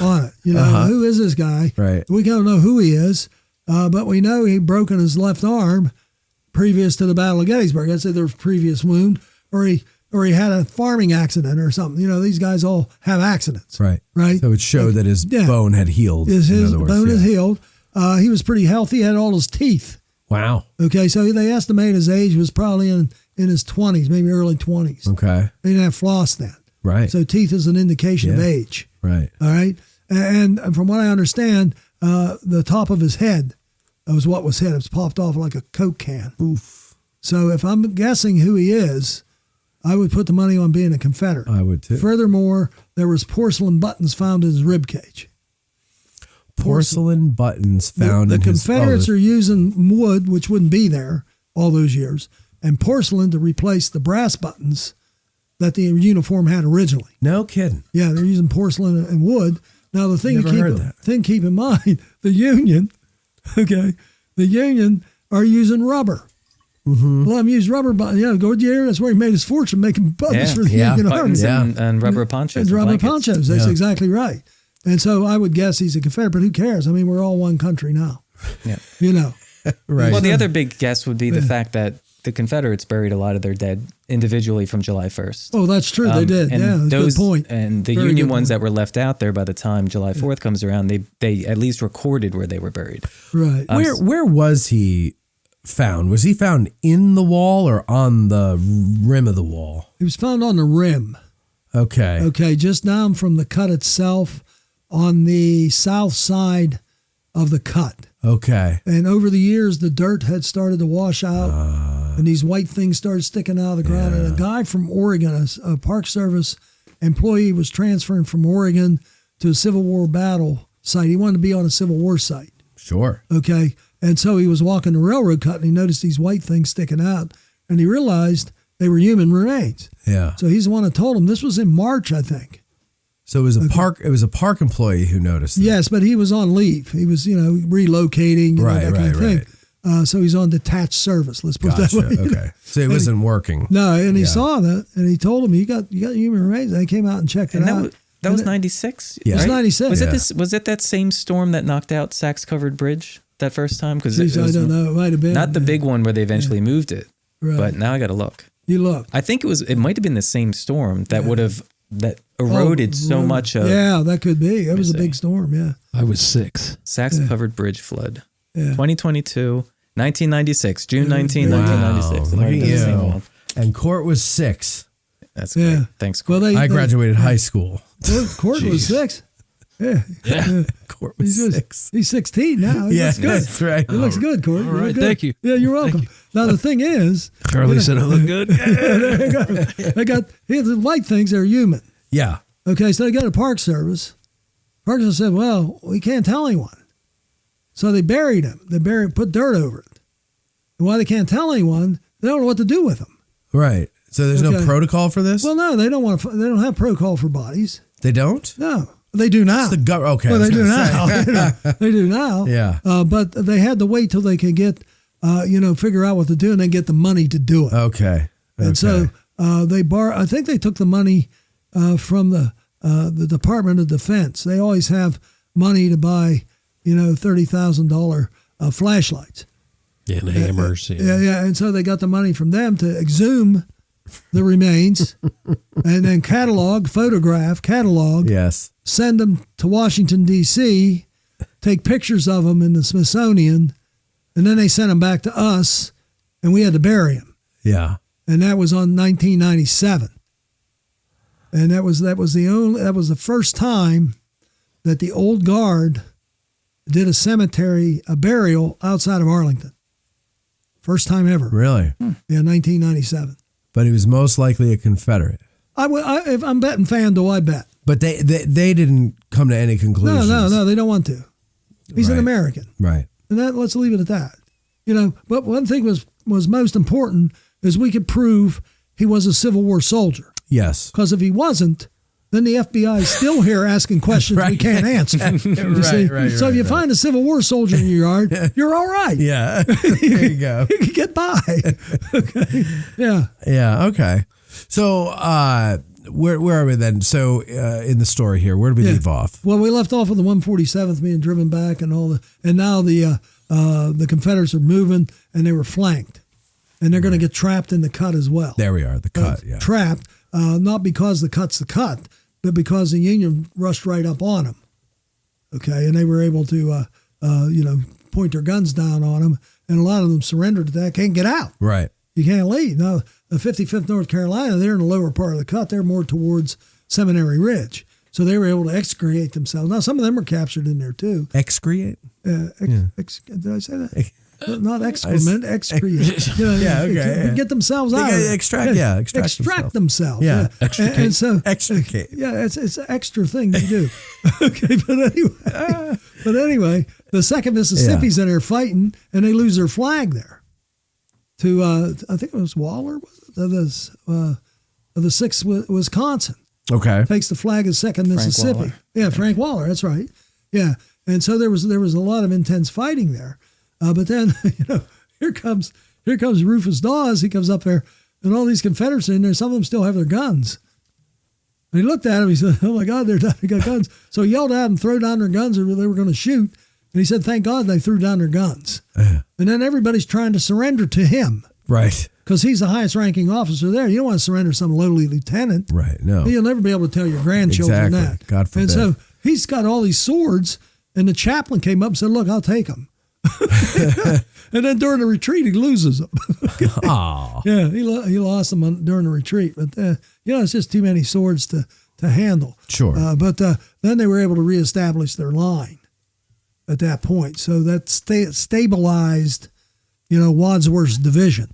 on it, who is this guy? Right. We don't know who he is, but we know he broken his left arm previous to the Battle of Gettysburg. That's their previous wound, or he had a farming accident or something. These guys all have accidents. Right. Right. So it showed that his bone had healed. His bone had healed. He was pretty healthy. He had all his teeth. Wow. Okay, so they estimate his age was probably in his 20s, maybe early 20s. Okay. They didn't have floss then. Right. So teeth is an indication of age. Right. All right. And from what I understand, the top of his head was what was hit. It was popped off like a Coke can. Oof. So if I'm guessing who he is, I would put the money on being a Confederate. I would too. Furthermore, there was porcelain buttons found in his rib cage. Porcelain buttons found in his... The Confederates are using wood, which wouldn't be there all those years, and porcelain to replace the brass buttons that the uniform had originally. No kidding. Yeah, they're using porcelain and wood. Now, the thing keep in mind, the Union are using rubber. Mm-hmm. Let them use rubber buttons. Gordierre, that's where he made his fortune, making buttons for the Union Army. And rubber ponchos. And rubber ponchos, that's exactly right. And so I would guess he's a Confederate, but who cares? I mean, we're all one country now. Yeah. Right. Well, the other big guess would be the fact that the Confederates buried a lot of their dead individually from July 1st. Oh, that's true. They did. And that's a good point. And the Very Union ones that were left out there by the time July 4th comes around, they at least recorded where they were buried. Right. Where was he found? Was he found in the wall or on the rim of the wall? He was found on the rim. Okay. Okay, just down from the cut itself on the south side of the cut. Okay. And over the years, the dirt had started to wash out And these white things started sticking out of the ground. And a guy from Oregon, a Park Service employee, was transferring from Oregon to a Civil War battle site. He wanted to be on a Civil War site. Sure. Okay. And so he was walking the railroad cut and he noticed these white things sticking out. And he realized they were human remains. Yeah. So he's the one that told him. This was in March, I think. So it was a park. It was a park employee who noticed that. Yes, but he was on leave. He was, relocating, that kind of thing. So he's on detached service. Let's put it that way. Okay. So he wasn't working. No, and he saw that, and he told him, "You got human remains." And they came out and checked it out. That was 96. Yeah. It was 96. Was it that same storm that knocked out Sachs Covered Bridge that first time? Because I don't know. It might have been not the big one where they eventually moved it. Right. But now I got to look. You look. I think it might have been the same storm that would have eroded so much of. Yeah, that could be. It was a big storm. Yeah. I was 6. Sachs Covered Bridge flood. Yeah. 2022, 1996, June 19, 1996. Look at It might have been the same you. one. And Court was 6. That's great. Yeah. Thanks, Court. Well, I graduated high school. Court was 6. Yeah. Court was 6. He's 16 now. He looks good. That's right. He looks good, Court. All right, thank you. Yeah, you're welcome. Now the thing is, Charlie said I look good. he had the white things that are human. Yeah. Okay, so they go to Park Service. Park Service said, "Well, we can't tell anyone." So they buried him. Put dirt over it. And why they can't tell anyone, they don't know what to do with him. Right. So there's no protocol for this? Well, no, they don't want to. They don't have protocol for bodies. They don't? No, they do now. It's the okay. Well, they do now. They do now. Yeah. But they had to wait till they could get, figure out what to do and then get the money to do it. Okay. And so I think they took the money from the Department of Defense. They always have money to buy, $30,000 flashlights. Yeah, and hammers. Yeah. And so they got the money from them to exhume the remains and then photograph, Yes. send them to Washington, D.C., take pictures of them in the Smithsonian, and then they sent them back to us, and we had to bury them. Yeah. And that was on 1997. And that was the first time that the old guard did a burial outside of Arlington. First time ever. Really? Yeah, 1997. But he was most likely a Confederate. If I'm betting FanDuel, I bet. But they didn't come to any conclusions. No, they don't want to. He's an Right. American. Right. And let's leave it at that. But one thing was most important is we could prove he was a Civil War soldier. Yes. Because if he wasn't, then the FBI is still here asking questions we can't answer. You see? So if you find a Civil War soldier in your yard, you're all right. Yeah. There you go. You can get by. Okay. Yeah. Yeah. Okay. So where are we then? So in the story here, where do we leave off? Well, we left off with the 147th being driven back and now the Confederates are moving and they were flanked. And they're going to get trapped in the cut as well. There we are, the cut, yeah. Trapped, not because the cut's the cut, but because the Union rushed right up on them. Okay, and they were able to, point their guns down on them, and a lot of them surrendered to that. Can't get out. Right. You can't leave. Now, the 55th North Carolina, they're in the lower part of the cut. They're more towards Seminary Ridge. So they were able to excoriate themselves. Now, some of them were captured in there, too. Excoriate? Did I say that? Not excrement, excrete. Get themselves out. Extract themselves. Yeah. Extricate. And so, extricate. Yeah, it's an extra thing to do. Okay, but anyway, the 2nd Mississippi's in there fighting, and they lose their flag there. To I think it was Waller, of the 6th Wisconsin. Okay. Takes the flag of 2nd Mississippi. Waller. Yeah, Frank Waller. That's right. Yeah, and so there was a lot of intense fighting there. But then, here comes Rufus Dawes. He comes up there, and all these Confederates are in there. Some of them still have their guns. And he looked at him. He said, "Oh my God, they got guns!" So he yelled at them, "Throw down their guns, or they were going to shoot." And he said, "Thank God they threw down their guns." And then everybody's trying to surrender to him, right? Because he's the highest-ranking officer there. You don't want to surrender some lowly lieutenant, right? No, you'll never be able to tell your grandchildren that. God forbid. And so he's got all these swords, and the chaplain came up and said, "Look, I'll take them." And then during the retreat, he loses them. Aww. Yeah, he lost them during the retreat. But, it's just too many swords to handle. Sure. But then they were able to reestablish their line at that point. So that stabilized, Wadsworth's division.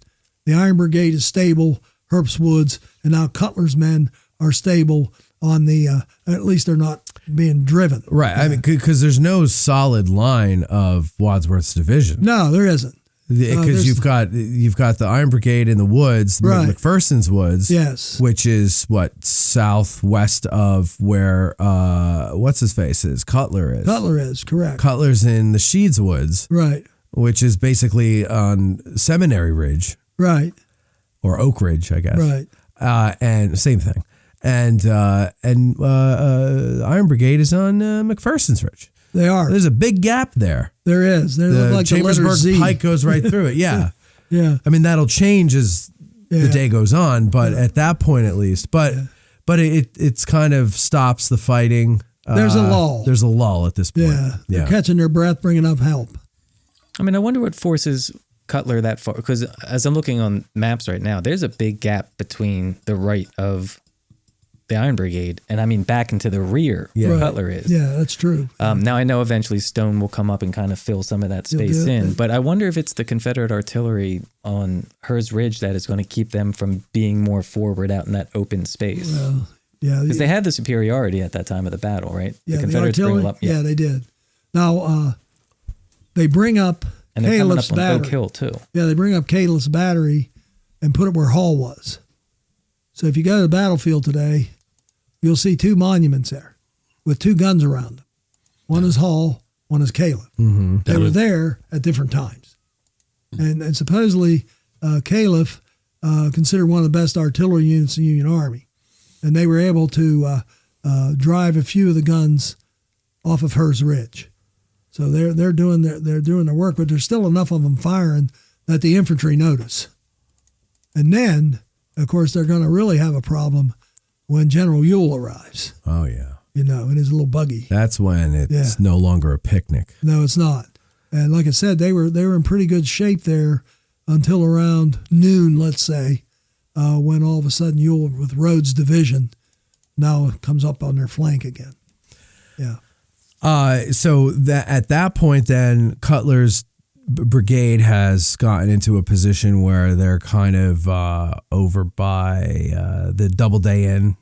The Iron Brigade is stable, Herbst Woods, and now Cutler's men are stable on the, at least they're not being driven. Right. I mean, because there's no solid line of Wadsworth's division. No, there isn't. Because you've got the Iron Brigade in the woods, Right. McPherson's Woods, Yes. which is what, southwest of where what's his face is, Cutler is. Cutler is, correct. Cutler's in the Sheeds Woods, Right, which is basically on Seminary Ridge right, or Oak Ridge, I guess. right. And same thing. And Iron Brigade is on McPherson's Ridge. They are. There's a big gap there. There is. They The look like the letter Chambersburg Z. Pike goes right through it. Yeah. Yeah. I mean, that'll change as the Yeah. day goes on, but at that point at least. But it's kind of stops the fighting. There's a lull. There's a lull at this point. Yeah. They're catching their breath, bringing up help. I mean, I wonder what forces Cutler that far, because as I'm looking on maps right now, there's a big gap between the right of the Iron Brigade and I mean back into the rear where Right. Cutler is. Yeah, that's true. Now I know eventually Stone will come up and kind of fill some of that space in, but I wonder if it's the Confederate artillery on Hers Ridge that is going to keep them from being more forward out in that open space. Yeah. Because they had the superiority at that time of the battle, right? Yeah, the Confederates bring them up. Yeah, they did. Now, they bring up And they're coming Caleb's up on battery. Oak Hill too. Yeah, they bring up Caleb's battery and put it where Hall was. So if you go to the battlefield today, you'll see two monuments there with two guns around them. One is Hall, one is Caleb. Mm-hmm. They were there at different times. And supposedly Caleb considered one of the best artillery units in the Union Army. And they were able to drive a few of the guns off of Hers Ridge. So they're doing their work, but there's still enough of them firing that the infantry notice. And then, of course, they're going to really have a problem when General Ewell arrives. Oh yeah. In his little buggy. That's when it's no longer a picnic. No, it's not. And like I said, they were in pretty good shape there until around noon, let's say, when all of a sudden Ewell with Rhodes' division now comes up on their flank again. Yeah. So that at that point, then Cutler's brigade has gotten into a position where they're kind of over by the Doubleday Inn.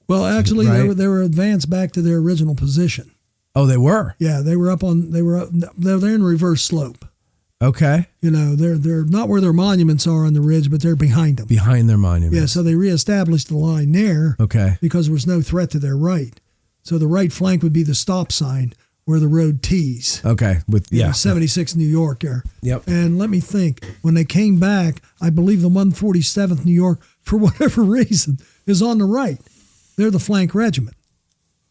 Well, actually, Right. they were advanced back to their original position. Oh, they were. Yeah, they're in reverse slope. Okay. They're not where their monuments are on the ridge, but they're behind them. Behind their monument. Yeah, so they reestablished the line there. Okay. Because there was no threat to their right. So the right flank would be the stop sign where the road tees. Okay. 76 New York there. Yep. And let me think. When they came back, I believe the 147th New York, for whatever reason, is on the right. They're the flank regiment.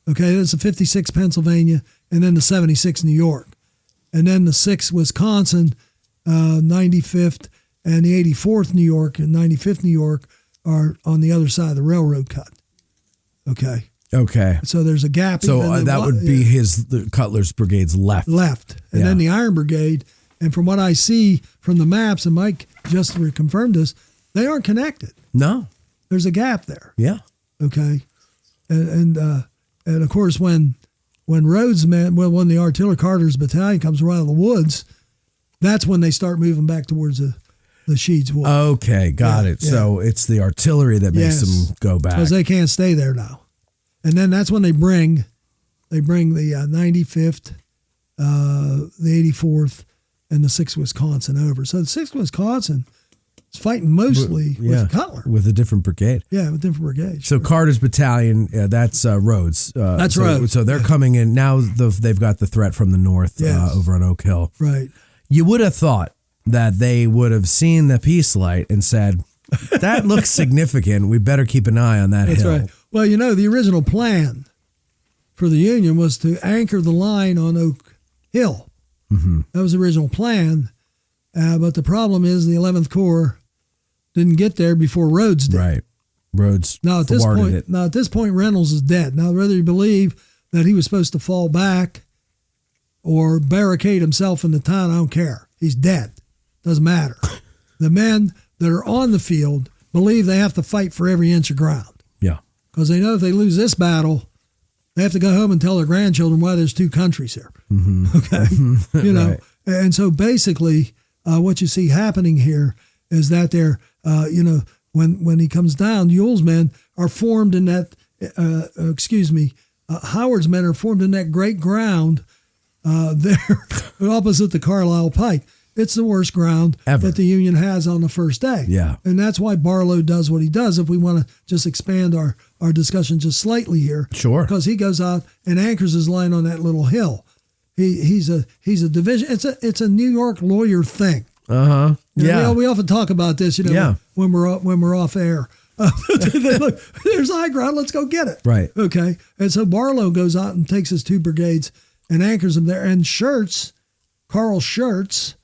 Okay, that's the 56th Pennsylvania, and then the 76th New York. And then the 6th Wisconsin, 95th, and the 84th New York and 95th New York are on the other side of the railroad cut. Okay. Okay. So there's a gap. So that would be the Cutler's brigade's left. And then the Iron Brigade. And from what I see from the maps, and Mike just confirmed this, they aren't connected. No. There's a gap there. Yeah. Okay. And of course, when Rhodes' men, when the artillery Carter's battalion comes around the woods, that's when they start moving back towards the Sheeds Wood. Okay, got it. Yeah. So it's the artillery that makes them go back. Because they can't stay there now. And then that's when they bring the 95th, the 84th, and the 6th Wisconsin over. So the 6th Wisconsin is fighting mostly with Cutler. With a different brigade. Yeah, with different brigades. So Carter's battalion, that's Rhodes. That's Rhodes. So they're coming in. Now they've got the threat from the north over on Oak Hill. Right. You would have thought that they would have seen the peace light and said, that looks significant. We better keep an eye on that hill. That's right. Well, the original plan for the Union was to anchor the line on Oak Hill. Mm-hmm. That was the original plan. But the problem is the 11th Corps didn't get there before Rhodes did. Right. Rhodes at this point, Reynolds is dead. Now, whether you believe that he was supposed to fall back or barricade himself in the town, I don't care. He's dead. Doesn't matter. The men that are on the field believe they have to fight for every inch of ground. Yeah. Because they know if they lose this battle, they have to go home and tell their grandchildren why there's two countries here. Mm-hmm. Okay. Right. And so basically what you see happening here is that they're, when he comes down, Ewell's men are formed in that, Howard's men are formed in that great ground there opposite the Carlisle Pike. It's the worst ground ever that the Union has on the first day. Yeah. And that's why Barlow does what he does. If we want to just expand our discussion just slightly here. Sure. Because he goes out and anchors his line on that little hill. He's a division. It's a New York lawyer thing. Uh-huh. Yeah. We often talk about this, when we're off air. Look, there's high ground. Let's go get it. Right. Okay. And so Barlow goes out and takes his 2 brigades and anchors them there. And Carl Schurz,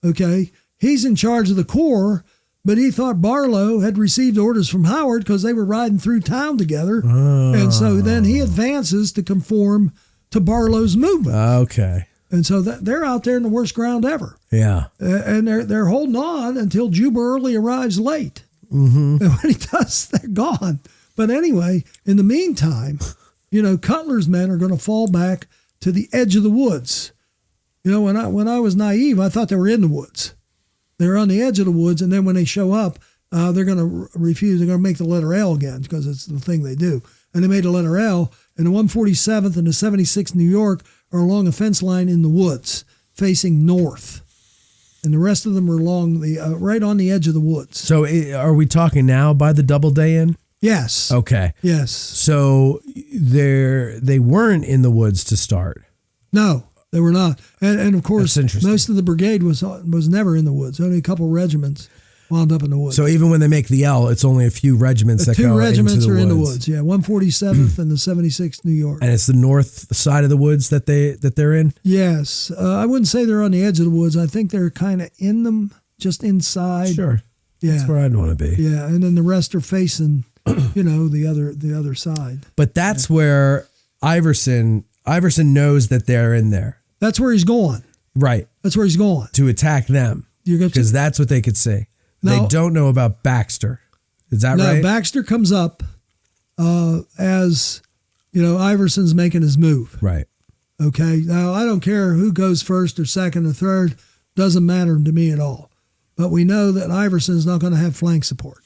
okay, he's in charge of the corps, but he thought Barlow had received orders from Howard because they were riding through town together. Oh. And so then he advances to conform to Barlow's movement. Okay. And so they're out there in the worst ground ever. Yeah. And they're holding on until Juba Early arrives late. Mm-hmm. And when he does, they're gone. But anyway, in the meantime, Cutler's men are going to fall back to the edge of the woods. When I was naive, I thought they were in the woods. They're on the edge of the woods, and then when they show up, they're going to refuse. They're going to make the letter L again because it's the thing they do. And they made the letter L, and the 147th and the 76th New York are along a fence line in the woods, facing north. And the rest of them are along right on the edge of the woods. So are we talking now by the Doubleday Inn? Yes. Okay. Yes. So they weren't in the woods to start. No, they were not. And of course, most of the brigade was never in the woods. Only a couple regiments wound up in the woods. So even when they make the L, it's only a few regiments that go into the woods. 2 regiments are in the woods. Yeah, 147th and the 76th New York. And it's the north side of the woods that they're in? Yes. I wouldn't say they're on the edge of the woods. I think they're kind of in them, just inside. Sure. Yeah. That's where I'd want to be. Yeah, and then the rest are facing, the other side. But that's where Iverson knows that they're in there. That's where he's going. Right. That's where he's going. To attack them. Because that's what they could see. They don't know about Baxter. Is that right? No, Baxter comes up as, Iverson's making his move. Right. Okay. Now, I don't care who goes first or second or third. Doesn't matter to me at all. But we know that Iverson's not going to have flank support.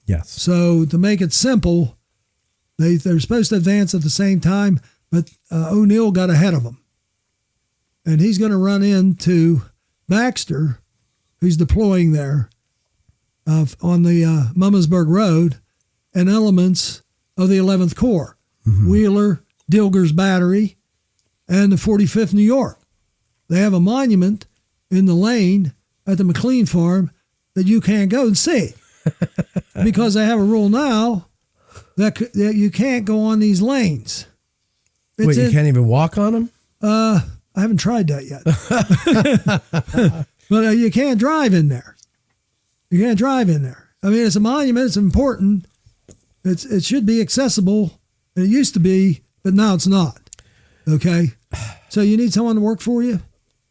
Yes. So to make it simple, they're supposed to advance at the same time, but O'Neill got ahead of them. And he's going to run into Baxter, who's deploying there on the Mummersburg Road, and elements of the 11th Corps, Wheeler, Dilger's Battery, and the 45th New York. They have a monument in the lane at the McLean farm that you can't go and see because they have a rule now that you can't go on these lanes. Wait, you can't even walk on them? I haven't tried that yet. But you can't drive in there. You can't drive in there. I mean, it's a monument. It's important. It should be accessible. It used to be, but now it's not. Okay? So you need someone to work for you?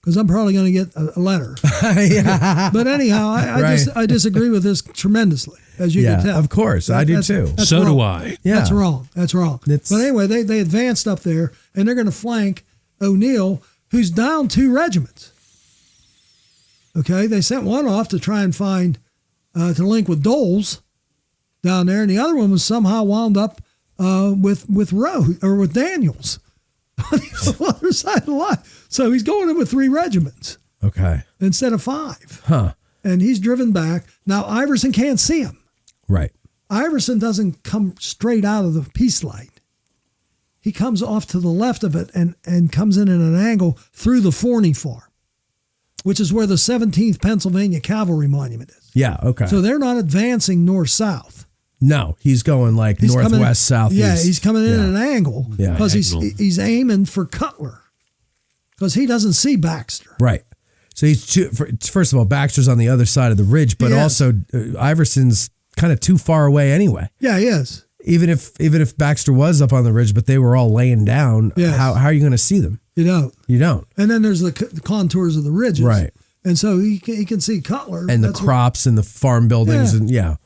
Because I'm probably going to get a letter. Yeah. But anyhow, I disagree with this tremendously, as you can tell. Of course. I do too. So wrong. do I. Yeah. That's wrong. But anyway, they advanced up there, and they're going to flank O'Neill, who's down 2 regiments. Okay? They sent one off to try and find, to link with Doles down there, and the other one was somehow wound up with Rowe, or with Daniels on the other side of the line. So he's going in with 3 regiments. Okay. Instead of 5. Huh. And he's driven back. Now, Iverson can't see him. Right. Iverson doesn't come straight out of the peace line. He comes off to the left of it and comes in at an angle through the Forney farm, which is where the 17th Pennsylvania Cavalry Monument is. Yeah, okay. So they're not advancing north-south. No, he's going like northwest, southeast. Yeah, he's coming in at an angle because he's aiming for Cutler because he doesn't see Baxter. Right. So first of all, Baxter's on the other side of the ridge, but also Iverson's kind of too far away anyway. Yeah, he is. Even if Baxter was up on the ridge, but they were all laying down, how are you going to see them? You don't. And then there's the contours of the ridges. Right. And so he can see Cutler. And the crops and the farm buildings.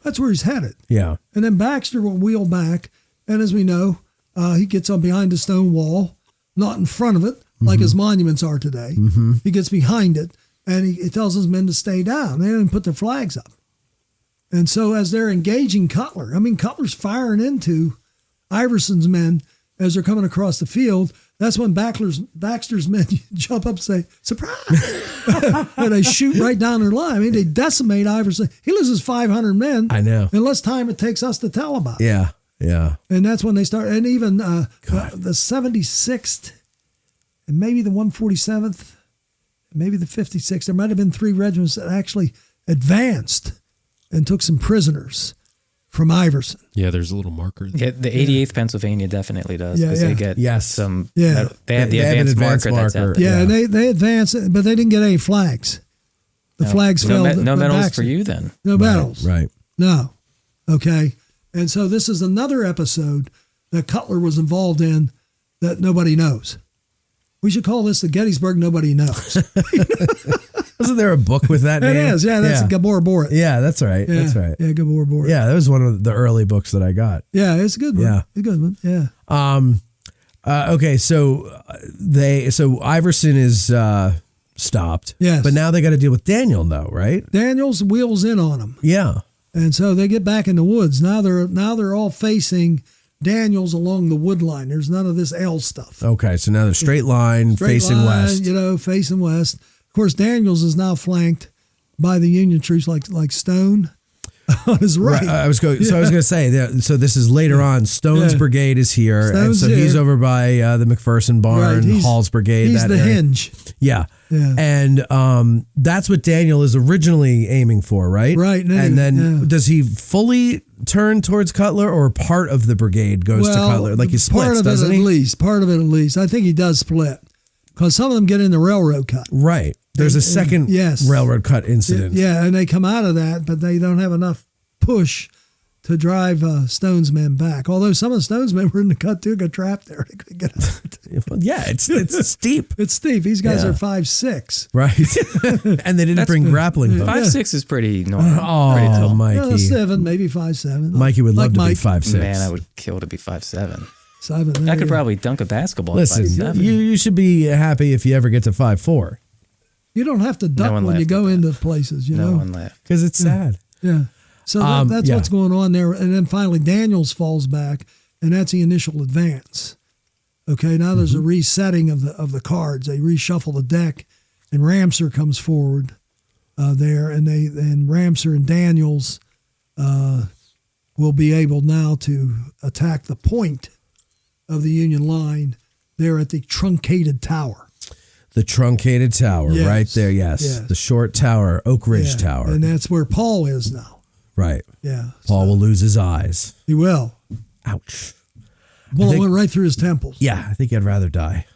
That's where he's headed. Yeah. And then Baxter will wheel back. And as we know, he gets on behind the stone wall, not in front of it, like his monuments are today. Mm-hmm. He gets behind it, and he tells his men to stay down. They don't even put their flags up. And so as they're engaging Cutler, I mean, Cutler's firing into Iverson's men as they're coming across the field. That's when Baxter's men jump up and say, surprise! And they shoot right down their line. I mean, they decimate Iverson. He loses 500 men. I know. In less time it takes us to tell about it. Yeah, yeah. And that's when they start. And even the 76th and maybe the 147th, maybe the 56th, there might have been 3 regiments that actually advanced and took some prisoners from Iverson. Yeah, there's a little marker. Yeah, the 88th Pennsylvania definitely does because they get some. Yeah. They have the advanced marker that's out there. Yeah, and they advanced, but they didn't get any flags. The flags fell. No medals for you then. No medals. Right. No. Okay. And so this is another episode that Cutler was involved in that nobody knows. We should call this the Gettysburg Nobody Knows. Wasn't there a book with that name? It is. Yeah, that's Gabor Borat. Yeah, that's right. Yeah, that's right. Yeah, Gabor Borat. Yeah, that was one of the early books that I got. Yeah, it's a good one. Yeah. It's a good one. Yeah. Okay, so Iverson is stopped. Yes. But now they got to deal with Daniel, though, right? Daniels wheels in on him. Yeah. And so they get back in the woods. Now they're all facing Daniels along the wood line. There's none of this L stuff. Okay, so now they're straight line, facing west. Facing west. Of course, Daniels is now flanked by the Union troops like Stone on his right. I was going to say that. So this is later on. Stone's brigade is here, Stone's and so he's here. over by the McPherson barn, Right, Hall's brigade. He's that the area. hinge. Yeah. Yeah. And that's what Daniel is originally aiming for, right? Right. And then does he fully turn towards Cutler, or part of the brigade goes to Cutler? Like he splits, doesn't he? Part of it at least. I think he does split because some of them get in the railroad cut. Right. There's a second railroad cut incident. Yeah, and they come out of that, but they don't have enough push to drive Stone's men back. Although some of Stone's men were in the cut too, got trapped there. They couldn't get out. Yeah, it's steep. It's steep. These guys are 5'6". Right. And they didn't bring grappling hooks. 5'6" is pretty normal. Oh, pretty tall. Mikey. 7, maybe 5'7". Mikey would love to Mike. be 5'6". Man, I would kill to be 5'7". 7. I could probably dunk a basketball at Listen, 5'7". you should be happy if you ever get to 5'4". You don't have to duck when you go into places, you know. No one laughed. Because it's sad. Yeah. So that's what's going on there. And then finally Daniels falls back, and that's the initial advance. Okay, now there's a resetting of the cards. They reshuffle the deck, and Ramseur comes forward there, and Ramseur and Daniels will be able now to attack the point of the Union line there at the truncated tower. The truncated tower, Yes. right there, yes. The short tower, Oak Ridge Tower. And that's where Paul is now. Right. Yeah. Paul will lose his eyes. He will. Ouch. Bullet went right through his temples. Yeah, I think I'd rather die.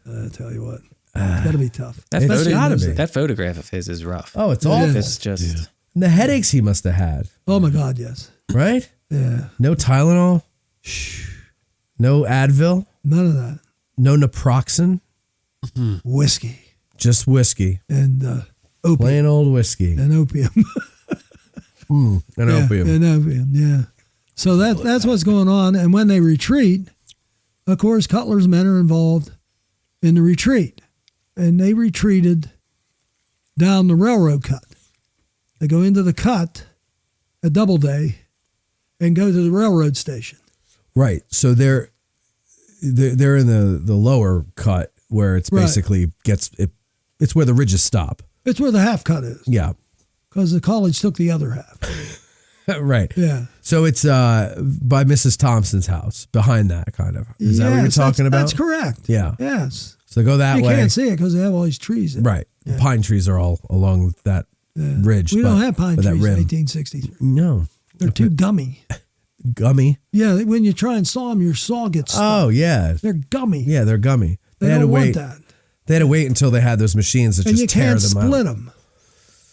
I tell you what. It's got to be tough. It's gotta be. That photograph of his is rough. Oh, it's awful. It's just... And the headaches he must have had. Oh, my God, yes. Right? Yeah. No Tylenol? No Advil? None of that. No naproxen? Whiskey. Just whiskey. And opium. Plain old whiskey. And opium. And opium. And opium, yeah. So that's what's going on. And when they retreat, of course, Cutler's men are involved in the retreat. And they retreated down the railroad cut. They go into the cut at Doubleday and go to the railroad station. Right. So they're in the lower cut where it's basically it's where the ridges stop. It's where the half cut is. Yeah. Because the college took the other half. Right. Yeah. So it's by Mrs. Thompson's house, behind that kind of. Is that what you're talking about? That's correct. Yeah. Yes. So go that way. You can't see it because they have all these trees in it. Right. Yeah. Pine trees are all along that ridge. We don't have pine trees in rim. 1863. No. They're too gummy. Gummy? Yeah, when you try and saw them, your saw gets stuck. Oh, yeah. They're gummy. Yeah, they're gummy. They had don't to wait. want that. They had to wait until they had those machines that And just tear them out. you can't split them.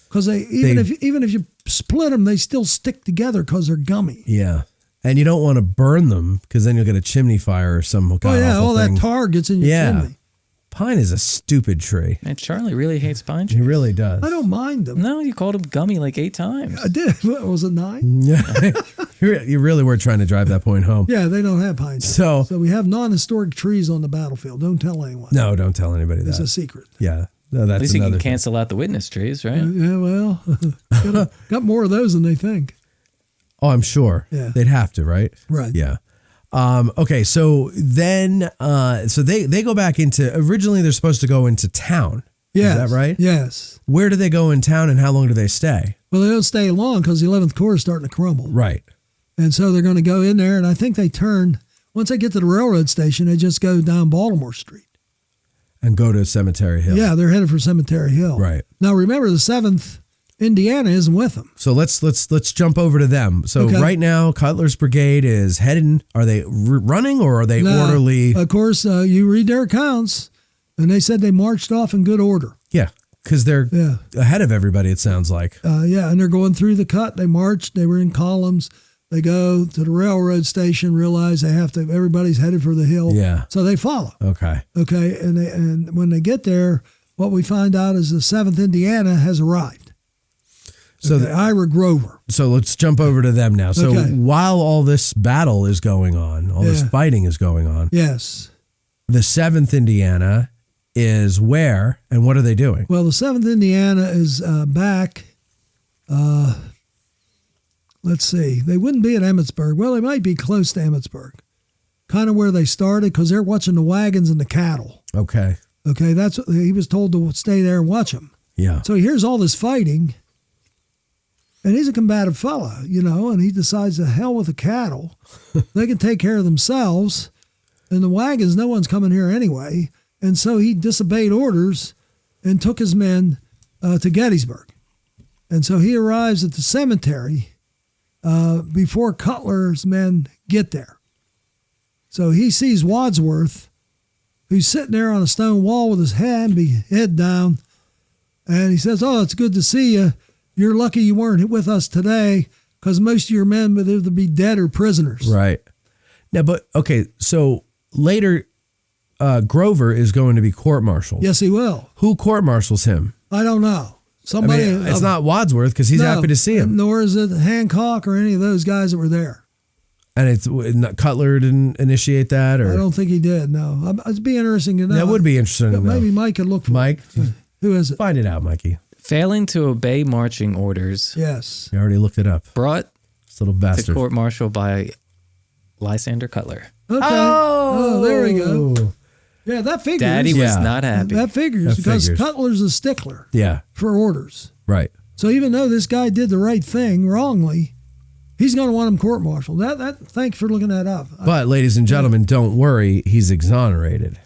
Because even if you split them, they still stick together because they're gummy. Yeah. And you don't want to burn them because then you'll get a chimney fire or some Oh, yeah, all thing. that tar gets in your chimney. Pine is a stupid tree. Man, Charlie really hates pine He trees. really does. I don't mind them. No, you called him gummy like 8 times. I did. What, was it 9? Yeah. You really were trying to drive that point home. Yeah, they don't have pine trees. So we have non-historic trees on the battlefield. Don't tell anyone. No, don't tell anybody that. It's a secret. Yeah. No, that's At least you another can thing. cancel out the witness trees, right? Yeah, well, got more of those than they think. Oh, I'm sure. Yeah. They'd have to, right? Right. Yeah. Okay. So then, so they go back into, originally they're supposed to go into town. Yes. Is that right? Yes. Where do they go in town and how long do they stay? Well, they don't stay long because the 11th Corps is starting to crumble. Right. And so they're going to go in there, and I think they turn, once they get to the railroad station, they just go down Baltimore Street. And go to Cemetery Hill. Yeah, they're headed for Cemetery Hill. Right. Now, remember, the 7th Indiana isn't with them. So let's jump over to them. So Okay. right now, Cutler's brigade is heading. Are they running or are they orderly? Of course, you read their accounts, and they said they marched off in good order. Yeah, because they're Yeah. ahead of everybody, it sounds like. Yeah, and they're going through the cut. They marched. They were in columns. They go to the railroad station, realize they have to. Everybody's headed for the hill. Yeah. So they follow. Okay. Okay, and when they get there, what we find out is the 7th Indiana has arrived. So Okay, Ira Grover. So let's jump over to them now. So Okay. while all this battle is going on, all this Yeah. fighting is going on, Yes. the 7th Indiana is where and what are they doing? Well, the 7th Indiana is back. Let's see. They wouldn't be at Emmitsburg. Well, they might be close to Emmitsburg, kind of where they started, because they're watching the wagons and the cattle. Okay. Okay, that's what he was told to stay there and watch them. Yeah. So he hears all this fighting, and he's a combative fella, and he decides to hell with the cattle. They can take care of themselves, and the wagons, no one's coming here anyway. And so he disobeyed orders and took his men to Gettysburg. And so he arrives at the cemetery before Cutler's men get there. So he sees Wadsworth, who's sitting there on a stone wall with his head down, and he says, "Oh, it's good to see you. You're lucky you weren't with us today, because most of your men would either be dead or prisoners." Right. Now, but okay, so later Grover is going to be court-martialed. Yes, he will. Who court-martials him? I don't know. Somebody. I mean, it's not Wadsworth because he's No, happy to see him. Nor is it Hancock or any of those guys that were there. And it's not Cutler didn't initiate that, or I don't think he did. No, it'd be interesting to know. that would be interesting to know. Maybe Mike could look for Mike, it. Who is it? find it out, Mikey. Failing to obey marching orders, Yes. You already looked it up. brought This little to bastard. court martial by Lysander Cutler. Okay. Oh, there we go. Yeah, that figures. Daddy was Yeah. not happy. That figures That because figures. Cutler's a stickler Yeah. for orders. Right. So even though this guy did the right thing wrongly, he's going to want him court-martialed. Thank you for looking that up. But ladies and gentlemen, don't worry, he's exonerated.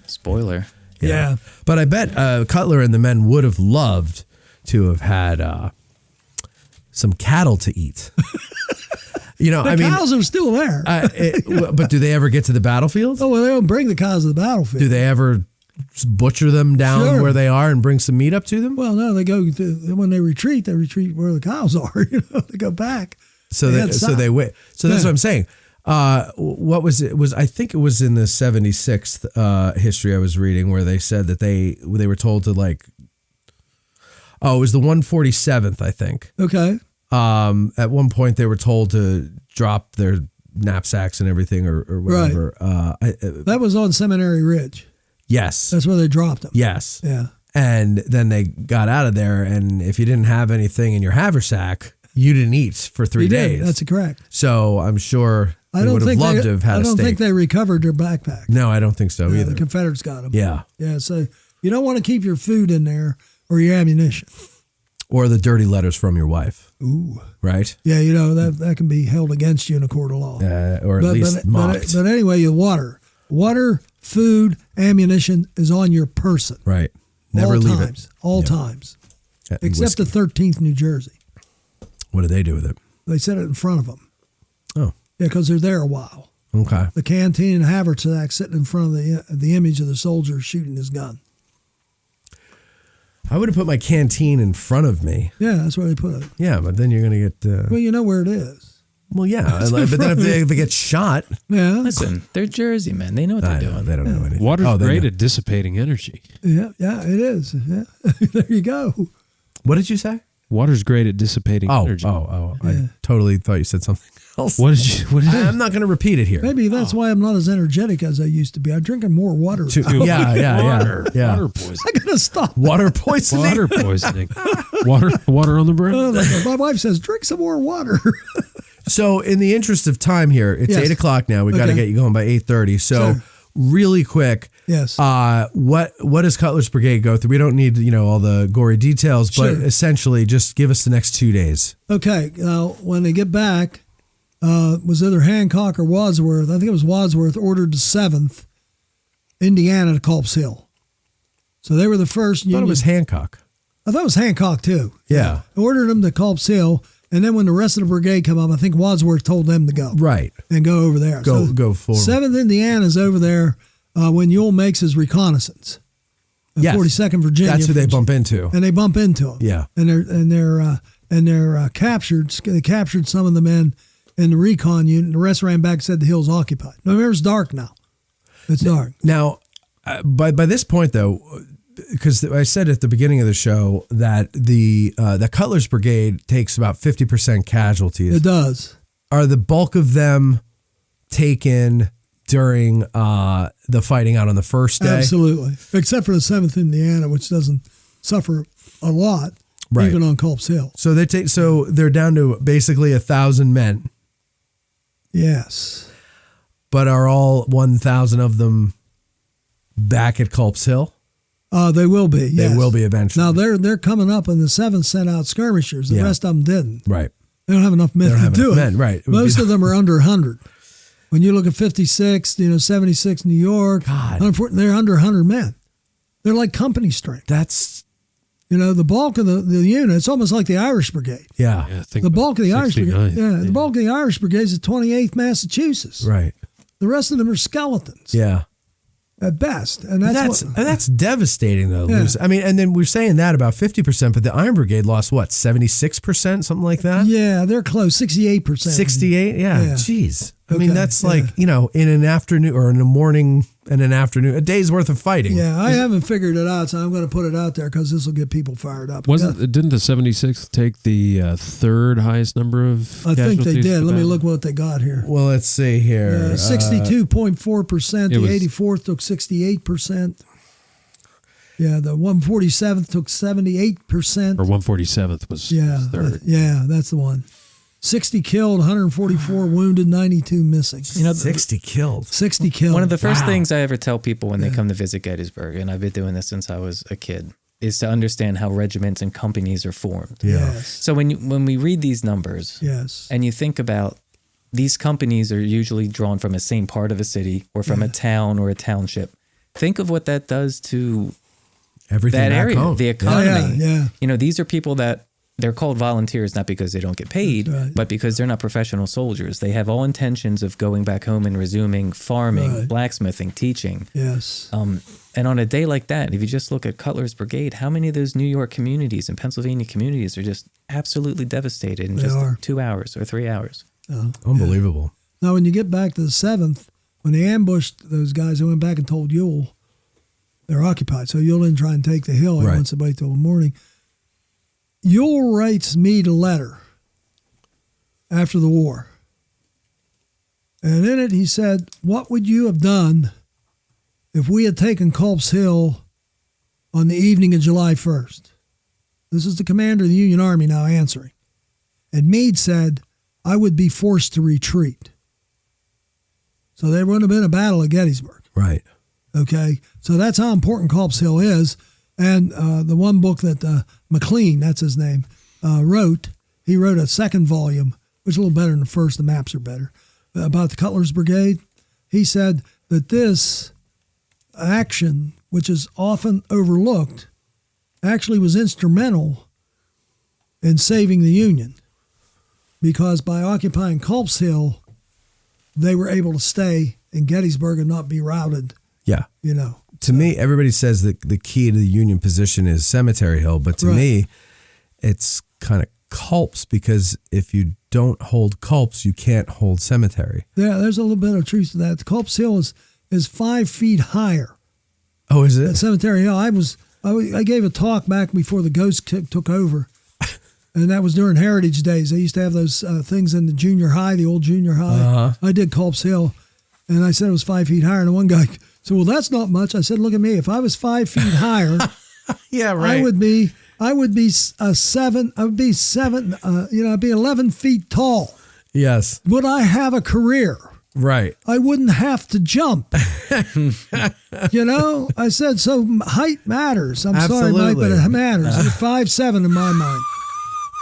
Spoiler. Yeah. But I bet Cutler and the men would have loved to have had some cattle to eat. The cows are still there. But do they ever get to the battlefield? Oh, well, they don't bring the cows to the battlefield. Do they ever butcher them down Sure. where they are and bring some meat up to them? Well, no, they go when they retreat where the cows are. They go back. So head they wait. So that's Yeah. what I'm saying. What was it? I think it was in the 76th history I was reading where they said that they were told to it was the 147th, I think. Okay. At one point they were told to drop their knapsacks and everything or whatever. That was on Seminary Ridge. Yes. That's where they dropped them. Yes. Yeah. And then they got out of there, and if you didn't have anything in your haversack, you didn't eat for 3 He days. did. That's correct. So I'm sure I they don't would have think loved to have had I a don't steak. think they recovered their backpack. No, I don't think so Yeah, either. the Confederates got them. Yeah. Yeah. So you don't want to keep your food in there or your ammunition. Or the dirty letters from your wife. Ooh. Right? Yeah, that can be held against you in a court of law. Or at least mocked. But anyway, water, food, ammunition is on your person. Right. Never all leave times, it. All Yeah. times. And Except whiskey. the 13th New Jersey. What do they do with it? They set it in front of them. Oh, Yeah, because they're there a while. okay. The canteen and haversack sitting in front of the image of the soldier shooting his gun. I would have put my canteen in front of me. Yeah, that's where they put it. Yeah, but then you're going to get... Well, you know where it is. well, yeah. But then if they get shot... Yeah. Listen, they're Jersey men. They know what they're I know, doing. they don't know anything. Water's they great know. at dissipating energy. Yeah, it is. Yeah. There you go. What did you say? Water's great at dissipating energy. I totally thought you said something else. What did you? I'm not going to repeat it here. Maybe that's why I'm not as energetic as I used to be. I'm drinking more water. Yeah. Water poisoning. I gotta stop. Water poisoning. Water poisoning. water on the brain. My wife says, drink some more water. So in the interest of time here, it's 8:00 now. We got to get you going by 8:30. So really quick. Yes. What does Cutler's Brigade go through? We don't need, all the gory details, but essentially just give us the next 2 days. Okay. When they get back, was either Hancock or Wadsworth. I think it was Wadsworth ordered the 7th Indiana to Culps Hill. So they were the first. I thought it was Hancock. I thought it was Hancock too. Yeah. Ordered them to Culps Hill. And then when the rest of the brigade come up, I think Wadsworth told them to go. Right. And go over there. Go forward. 7th Indiana's over there when Ewell makes his reconnaissance. 42nd Virginia. That's who they bump into. And they bump into them. Yeah. And they're captured. They captured some of the men in the recon unit. The rest ran back and said the hill's occupied. Now, remember, it's dark now. It's dark. Now, by this point, though, because I said at the beginning of the show that the Cutler's Brigade takes about 50% casualties. It does. Are the bulk of them taken during the fighting out on the first day? Absolutely. Except for the 7th Indiana, which doesn't suffer a lot, even on Culps Hill. So they're down to basically 1,000 men. Yes. But are all 1,000 of them back at Culps Hill? They will be. Yes. They will be eventually. Now they're coming up, and the 7th sent out skirmishers. The rest of them didn't. Right. They don't have enough men to do it. Right. Most of them are under 100. When you look at 56, 76 New York, they're under 100 men. They're like company strength. That's the bulk of the unit. It's almost like the Irish Brigade. Yeah. The bulk of the Irish Brigade. The bulk of the Irish Brigade is the 28th Massachusetts. Right. The rest of them are skeletons. Yeah. At best. And that's devastating, though. Yeah. I mean, and then we're saying that about 50%, but the Iron Brigade lost, 76%, something like that? Yeah, they're close, 68%. 68? Yeah. Jeez. I mean, that's in an afternoon or in a morning and an afternoon, a day's worth of fighting. Yeah, I haven't figured it out, so I'm going to put it out there because this will get people fired up. Didn't the 76th take the third highest number of I think they did. Let me look what they got here. Well, let's see here. 62.4%. The 84th took 68%. Yeah, the 147th took 78%. Or 147th was third. That's the one. 60 killed, 144 wounded, 92 missing. 60 killed. 60 killed. One of the first things I ever tell people when they come to visit Gettysburg, and I've been doing this since I was a kid, is to understand how regiments and companies are formed. Yeah. Yes. So when we read these numbers, and you think about these companies are usually drawn from the same part of a city or from a town or a township. Think of what that does to everything that back area, home. the economy. Yeah. These are people that they're called volunteers not because they don't get paid, but because they're not professional soldiers. They have all intentions of going back home and resuming farming, blacksmithing, teaching. Yes. And on a day like that, if you just look at Cutler's Brigade, how many of those New York communities and Pennsylvania communities are just absolutely devastated in just 2 hours or 3 hours? Unbelievable. Now, when you get back to the 7th, when they ambushed those guys, they went back and told Ewell they're occupied. So Ewell didn't try and take the hill. He wants to wait till the morning. Ewell writes Meade a letter after the war. And in it, he said, what would you have done if we had taken Culps Hill on the evening of July 1st? This is the commander of the Union Army now answering. And Meade said, I would be forced to retreat. So there wouldn't have been a battle at Gettysburg. Right. Okay. So that's how important Culps Hill is. And the one book that McLean, that's his name, wrote, he wrote a second volume, which is a little better than the first. The maps are better, about the Cutler's Brigade. He said that this action, which is often overlooked, actually was instrumental in saving the Union, because by occupying Culps Hill, they were able to stay in Gettysburg and not be routed. Yeah. To me, everybody says that the key to the Union position is Cemetery Hill, but to me, it's kind of Culps, because if you don't hold Culps, you can't hold Cemetery. Yeah, there's a little bit of truth to that. The Culps Hill is 5 feet higher. Oh, is it? At Cemetery Hill. I gave a talk back before the Ghost took over And that was during Heritage Days. They used to have those things in the junior high, the old junior high. I did Culps Hill, and I said it was 5 feet higher. And one guy said, "Well, that's not much." I said, "Look at me. If I was 5 feet higher, Yeah, right. I would be seven. I would be seven. I'd be 11 feet tall. Yes. Would I have a career? Right. I wouldn't have to jump." I said, so height matters. I'm sorry, Mike, but it matters. You're 5'7" in my mind.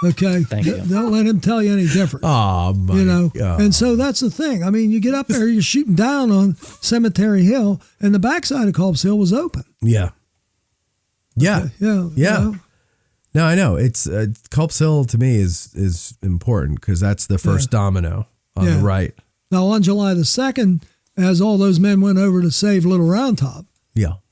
Okay. Thank you. Don't let him tell you any different. Oh, Mike. And so that's the thing. I mean, you get up there, you're shooting down on Cemetery Hill, and the backside of Culps Hill was open. Yeah. Yeah. Yeah. No, I know. It's Culps Hill to me is important because that's the first domino on the right. Now, on July the 2nd, as all those men went over to save Little Round Top,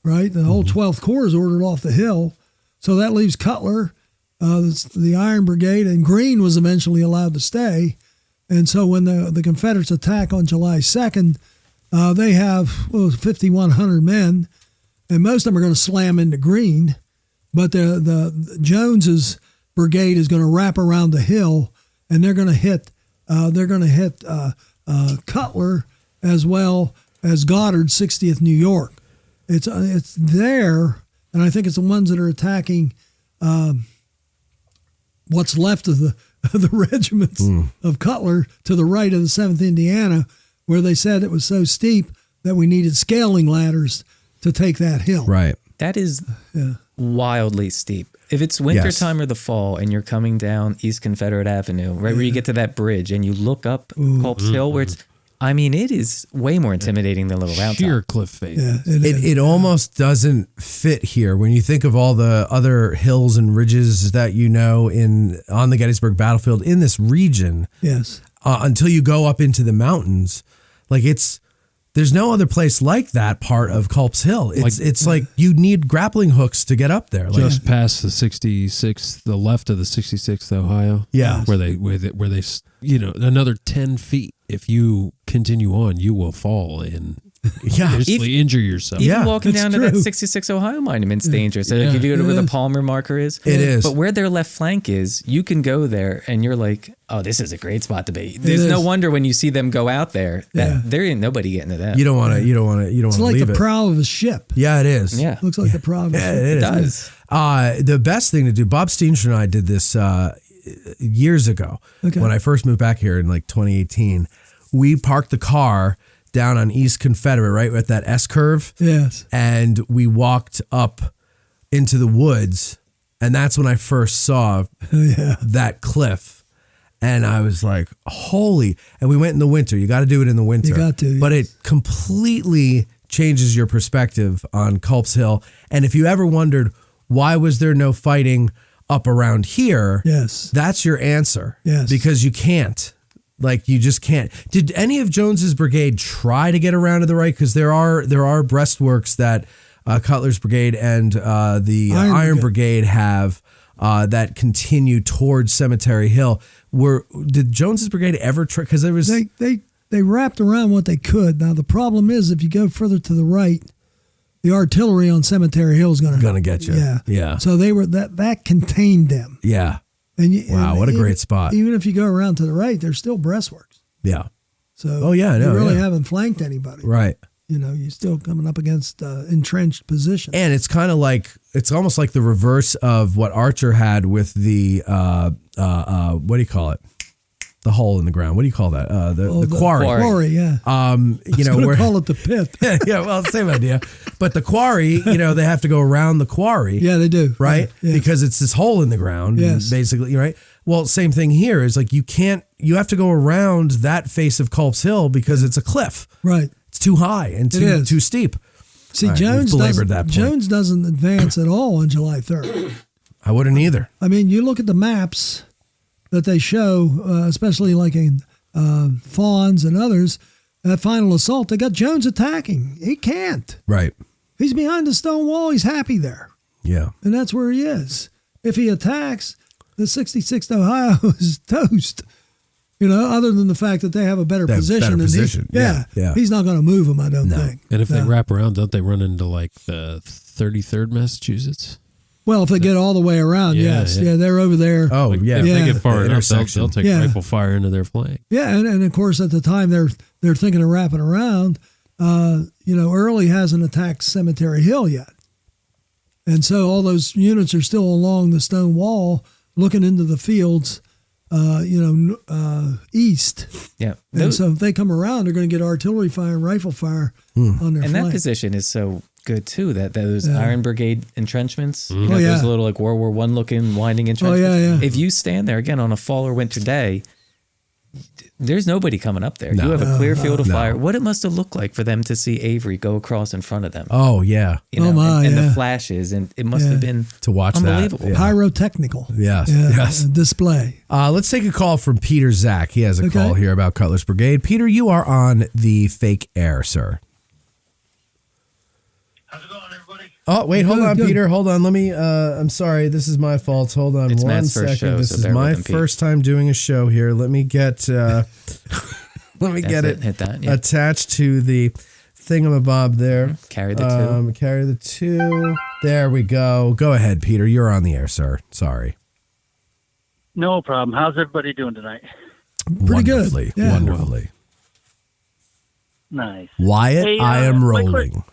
right, the whole 12th Corps is ordered off the hill. So that leaves Cutler, the Iron Brigade, and Greene was eventually allowed to stay. And so when the Confederates attack on July 2nd, they have 5,100 men, and most of them are going to slam into Greene. But the Jones's brigade is going to wrap around the hill, and they're going to hit Cutler as well as Goddard, 60th New York. It's there, and I think it's the ones that are attacking what's left of the regiments of Cutler to the right of the 7th Indiana, where they said it was so steep that we needed scaling ladders to take that hill. Right. That is wildly steep. If it's wintertime or the fall and you're coming down East Confederate Avenue, right where you get to that bridge and you look up Culps Hill, where it is way more intimidating than Little Round Top. Sheer cliff face. Yeah, It almost doesn't fit here when you think of all the other hills and ridges that on the Gettysburg battlefield in this region. Yes. Until you go up into the mountains, there's no other place like that part of Culps Hill. It's like you need grappling hooks to get up there. Just past the 66th, the left of the 66th Ohio. Yeah. Where they another 10 feet. If you continue on, you will fall and seriously injure yourself. Even walking down to that 66 Ohio monument's dangerous. So if you go to where the Palmer marker is, it is. But where their left flank is, you can go there and you're like, oh, this is a great spot to be. There's no wonder when you see them go out there that there ain't nobody getting to that. You don't want to. It's like the prow of a ship. Yeah, it is. Yeah, looks like the prow of a ship. It does. The best thing to do. Bob Steenstra and I did this years ago when I first moved back here in 2018. We parked the car down on East Confederate, right at that S curve. Yes. And we walked up into the woods, and that's when I first saw that cliff. And I was like, holy, and we went in the winter. You got to do it in the winter. You got to. But it completely changes your perspective on Culps Hill. And if you ever wondered, why was there no fighting up around here? Yes. That's your answer. Yes. Because you can't. You just can't. Did any of Jones's brigade try to get around to the right? Because there are breastworks that Cutler's brigade and the Iron Brigade have that continue towards Cemetery Hill. Did Jones's brigade ever try? Because there was they wrapped around what they could. Now the problem is if you go further to the right, the artillery on Cemetery Hill is going to get you. Yeah. So they were that contained them. Yeah. And what a great spot. Even if you go around to the right, there's still breastworks. Yeah. So you really haven't flanked anybody. Right. You're still coming up against entrenched positions. And it's kind of it's almost like the reverse of what Archer had with the, what do you call it? The hole in the ground. What do you call that? The quarry. Quarry, yeah. We're call it the pit. Well, same idea. But the quarry, they have to go around the quarry. Yeah, they do. Right? Yes. Because it's this hole in the ground. Yes. Basically, right? Well, same thing here is you have to go around that face of Culps Hill because it's a cliff. Right. It's too high and too steep. See, right, Jones doesn't advance at all on July 3rd. I wouldn't either. I mean, you look at the maps that they show, especially in Fawns and others, that final assault, they got Jones attacking. He can't. Right. He's behind the stone wall. He's happy there. Yeah. And that's where he is. If he attacks, the 66th Ohio is toast. Other than the fact that they have a better position. Yeah. He's not going to move him, I don't think. And if they wrap around, don't they run into the 33rd Massachusetts? Well, if they get all the way around, yes. Yeah, they're over there. Oh, Like, yeah. If they get The far enough, intersection. they'll take rifle fire into their flank. Yeah, and of course, at the time, they're thinking of wrapping around. Early hasn't attacked Cemetery Hill yet. And so all those units are still along the stone wall looking into the fields, east. Yeah. And so if they come around, they're going to get artillery fire and rifle fire on their And flank. that position is so good too. That those Iron Brigade entrenchments, Oh, those little like World War I looking winding entrenchments. Oh, yeah. If you stand there again on a fall or winter day, there's nobody coming up there. You have a clear field of fire. What it must have looked like for them to see Avery go across in front of them. Oh, yeah. And the flashes, and it must have been To watch unbelievable. that. Yeah. Pyrotechnical. Yes. Display. Let's take a call from Peter Zach. He has a call here about Cutler's Brigade. Peter, you are on the fake air, sir. How's it going, everybody? Oh, wait, hold on, Good. Peter. Hold on. Let me, I'm sorry. This is my fault. Hold on It's one Matt's first second. show, This so is bear my with him, Pete. first time doing a show here. Let me get, get it Hit that. Yeah. attached to the thingamabob there. Carry the two. Carry the two. There we go. Go ahead, Peter. You're on the air, sir. Sorry. No problem. How's everybody doing tonight? Pretty good. Wonderfully. Yeah. Wonderfully. Nice. Wyatt, Hey, I am my rolling.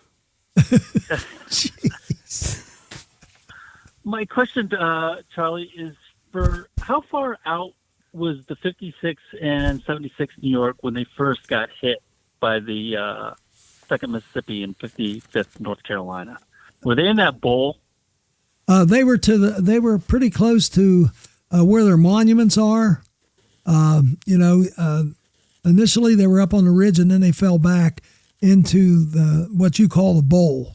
My question, Charlie, is for how far out was the 56 and 76 New York when they first got hit by the 2nd Mississippi and 55th North Carolina? Were they in that bowl? They were pretty close to where their monuments are. Initially they were up on the ridge and then they fell back into what you call the bowl.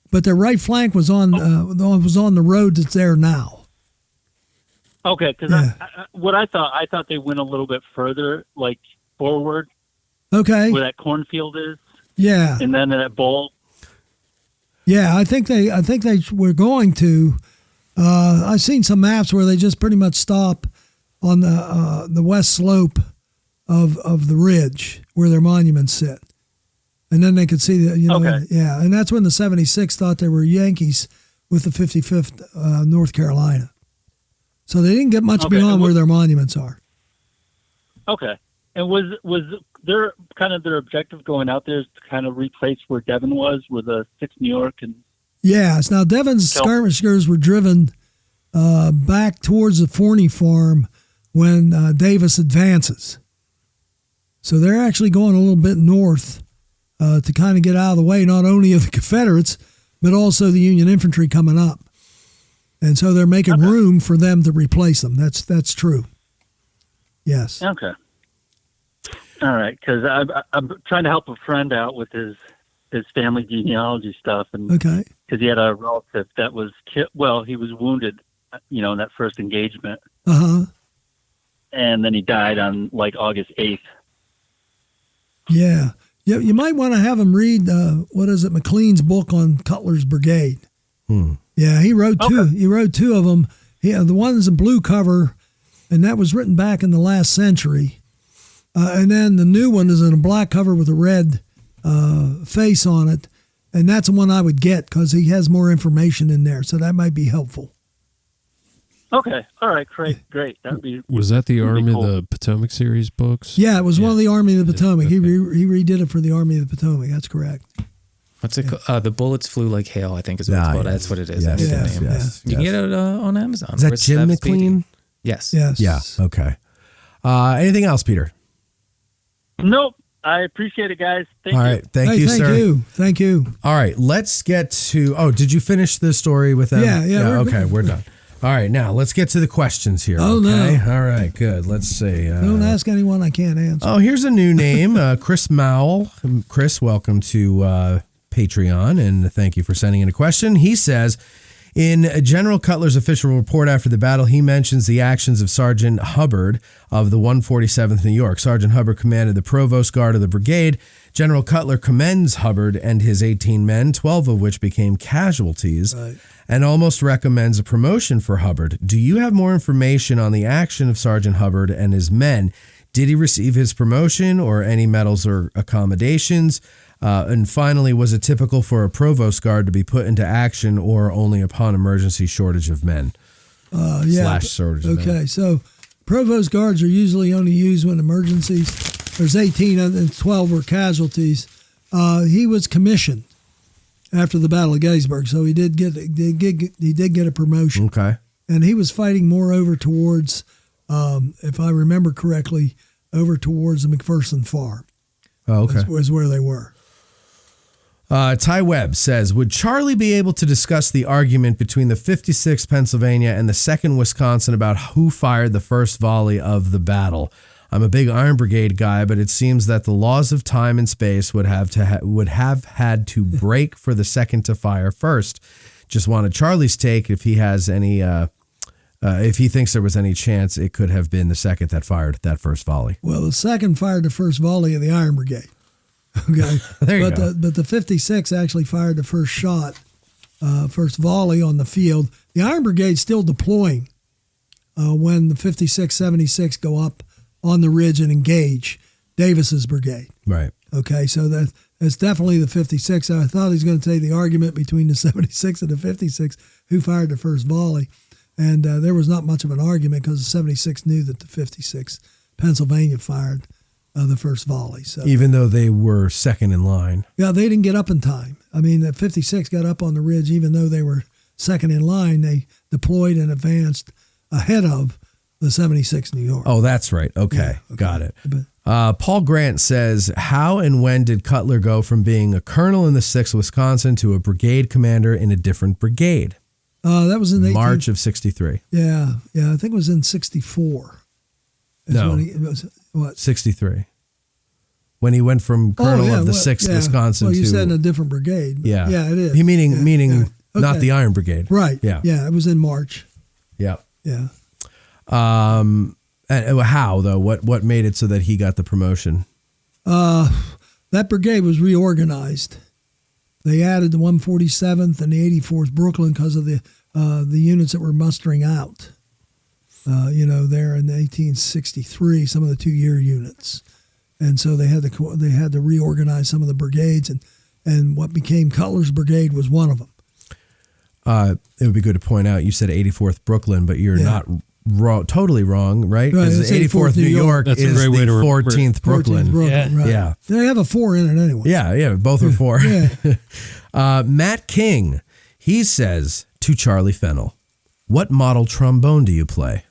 But their right flank was on the road that's there now. Okay, because what I thought they went a little bit further, like forward, Okay. where that cornfield is, Yeah. and then that bowl. Yeah, I think they were going to. I've seen some maps where they just pretty much stop on the west slope of the ridge where their monuments sit, and then they could see the Okay. yeah, and that's when the 76 thought they were Yankees with the 55th North Carolina, so they didn't get much beyond where their monuments are. Okay, and was their objective going out there is to kind of replace where Devon was, where the 6th New York and Yes. Now, Devon's skirmishers were driven back towards the Forney farm when Davis advances. So they're actually going a little bit north to kind of get out of the way, not only of the Confederates, but also the Union infantry coming up. And so they're making room for them to replace them. That's true. Yes. Okay. All right, because I'm trying to help a friend out with his family genealogy stuff, and Okay. because he had a relative that was he was wounded, in that first engagement, and then he died on like August 8th. Yeah. Yeah. You might want to have him read McLean's book on Cutler's Brigade. Yeah, he wrote two. Okay. He wrote two of them. The one's in blue cover, and that was written back in the last century. And then the new one is in a black cover with a red face on it, and that's the one I would get because he has more information in there, so that might be helpful. Okay. All right. Great. That'd be. Was that the Army cool. of the Potomac series books? Yeah, it was one of the Army of the Potomac. Okay. He redid it for the Army of the Potomac. That's correct. What's it called? The Bullets Flew Like Hail, I think is what it's called. yes. That's what it is. Yes, That's the yes, name. yes, You can yes. get it on Amazon. Is that Where's Jim Stab's Speedy? McLean? Yes. Yes. Yeah. Okay. Anything else, Peter? Nope. I appreciate it, guys. Thank All you. right. Thank you, sir. Thank you. All right. Let's get to. Oh, did you finish the story with them? Yeah, Okay, we're done. All right. Now let's get to the questions here. Oh, okay? no. All right. Good. Let's see. Don't ask anyone I can't answer. Oh, here's a new name, Chris Mowell. Chris, welcome to Patreon, and thank you for sending in a question. He says, in General Cutler's official report after the battle, he mentions the actions of Sergeant Hubbard of the 147th New York. Sergeant Hubbard commanded the provost guard of the brigade. General Cutler commends Hubbard and his 18 men, 12 of which became casualties, and almost recommends a promotion for Hubbard. Do you have more information on the action of Sergeant Hubbard and his men? Did he receive his promotion or any medals or accommodations? And finally, was it typical for a provost guard to be put into action or only upon emergency shortage of men? Shortage of men. Okay, so provost guards are usually only used when emergencies. There's 18 and 12 were casualties. He was commissioned after the Battle of Gettysburg, so he did get a promotion. Okay. And he was fighting more over towards, if I remember correctly, over towards the McPherson Farm. Oh, okay. Was where they were. Ty Webb says, would Charlie be able to discuss the argument between the 56th Pennsylvania and the 2nd Wisconsin about who fired the first volley of the battle? I'm a big Iron Brigade guy, but it seems that the laws of time and space would have had to break for the second to fire first. Just wanted Charlie's take if he has any, if he thinks there was any chance it could have been the second that fired that first volley. Well, the second fired the first volley of the Iron Brigade. Okay, there you go. But the 56 actually fired the first shot, first volley on the field. The Iron Brigade's still deploying when the 56, 76 go up on the ridge and engage Davis's brigade. Right. Okay, so that's definitely the 56. I thought he was going to take the argument between the 76 and the 56, who fired the first volley. And there was not much of an argument because the 76 knew that the 56 Pennsylvania fired the first volley. So even though they were second in line. Yeah, they didn't get up in time. I mean, the 56 got up on the ridge, even though they were second in line. They deployed and advanced ahead of the 76 New York. Oh, that's right. Okay, got it. Paul Grant says, how and when did Cutler go from being a colonel in the 6th Wisconsin to a brigade commander in a different brigade? That was in March of 63. Yeah, I think it was in 64. No, it was, what? 63. When he went from colonel of the 6th Wisconsin you to... said in a different brigade. Yeah, it is. He meaning not the Iron Brigade. Right. Yeah. Yeah, it was in March. Yeah. Yeah. And how, though? What made it so that he got the promotion? That brigade was reorganized. They added the 147th and the 84th Brooklyn because of the units that were mustering out. There in 1863, some of the 2-year units, and so they had to reorganize some of the brigades, and what became Cutler's brigade was one of them. It would be good to point out you said 84th Brooklyn, but you're not totally wrong, right? Because 84th New York That's is a great way to 14th Brooklyn. 14th Brooklyn, right. Yeah. They have a 4 in it anyway. Yeah, both are 4. Yeah. Matt King, he says to Charlie Fennell, what model trombone do you play?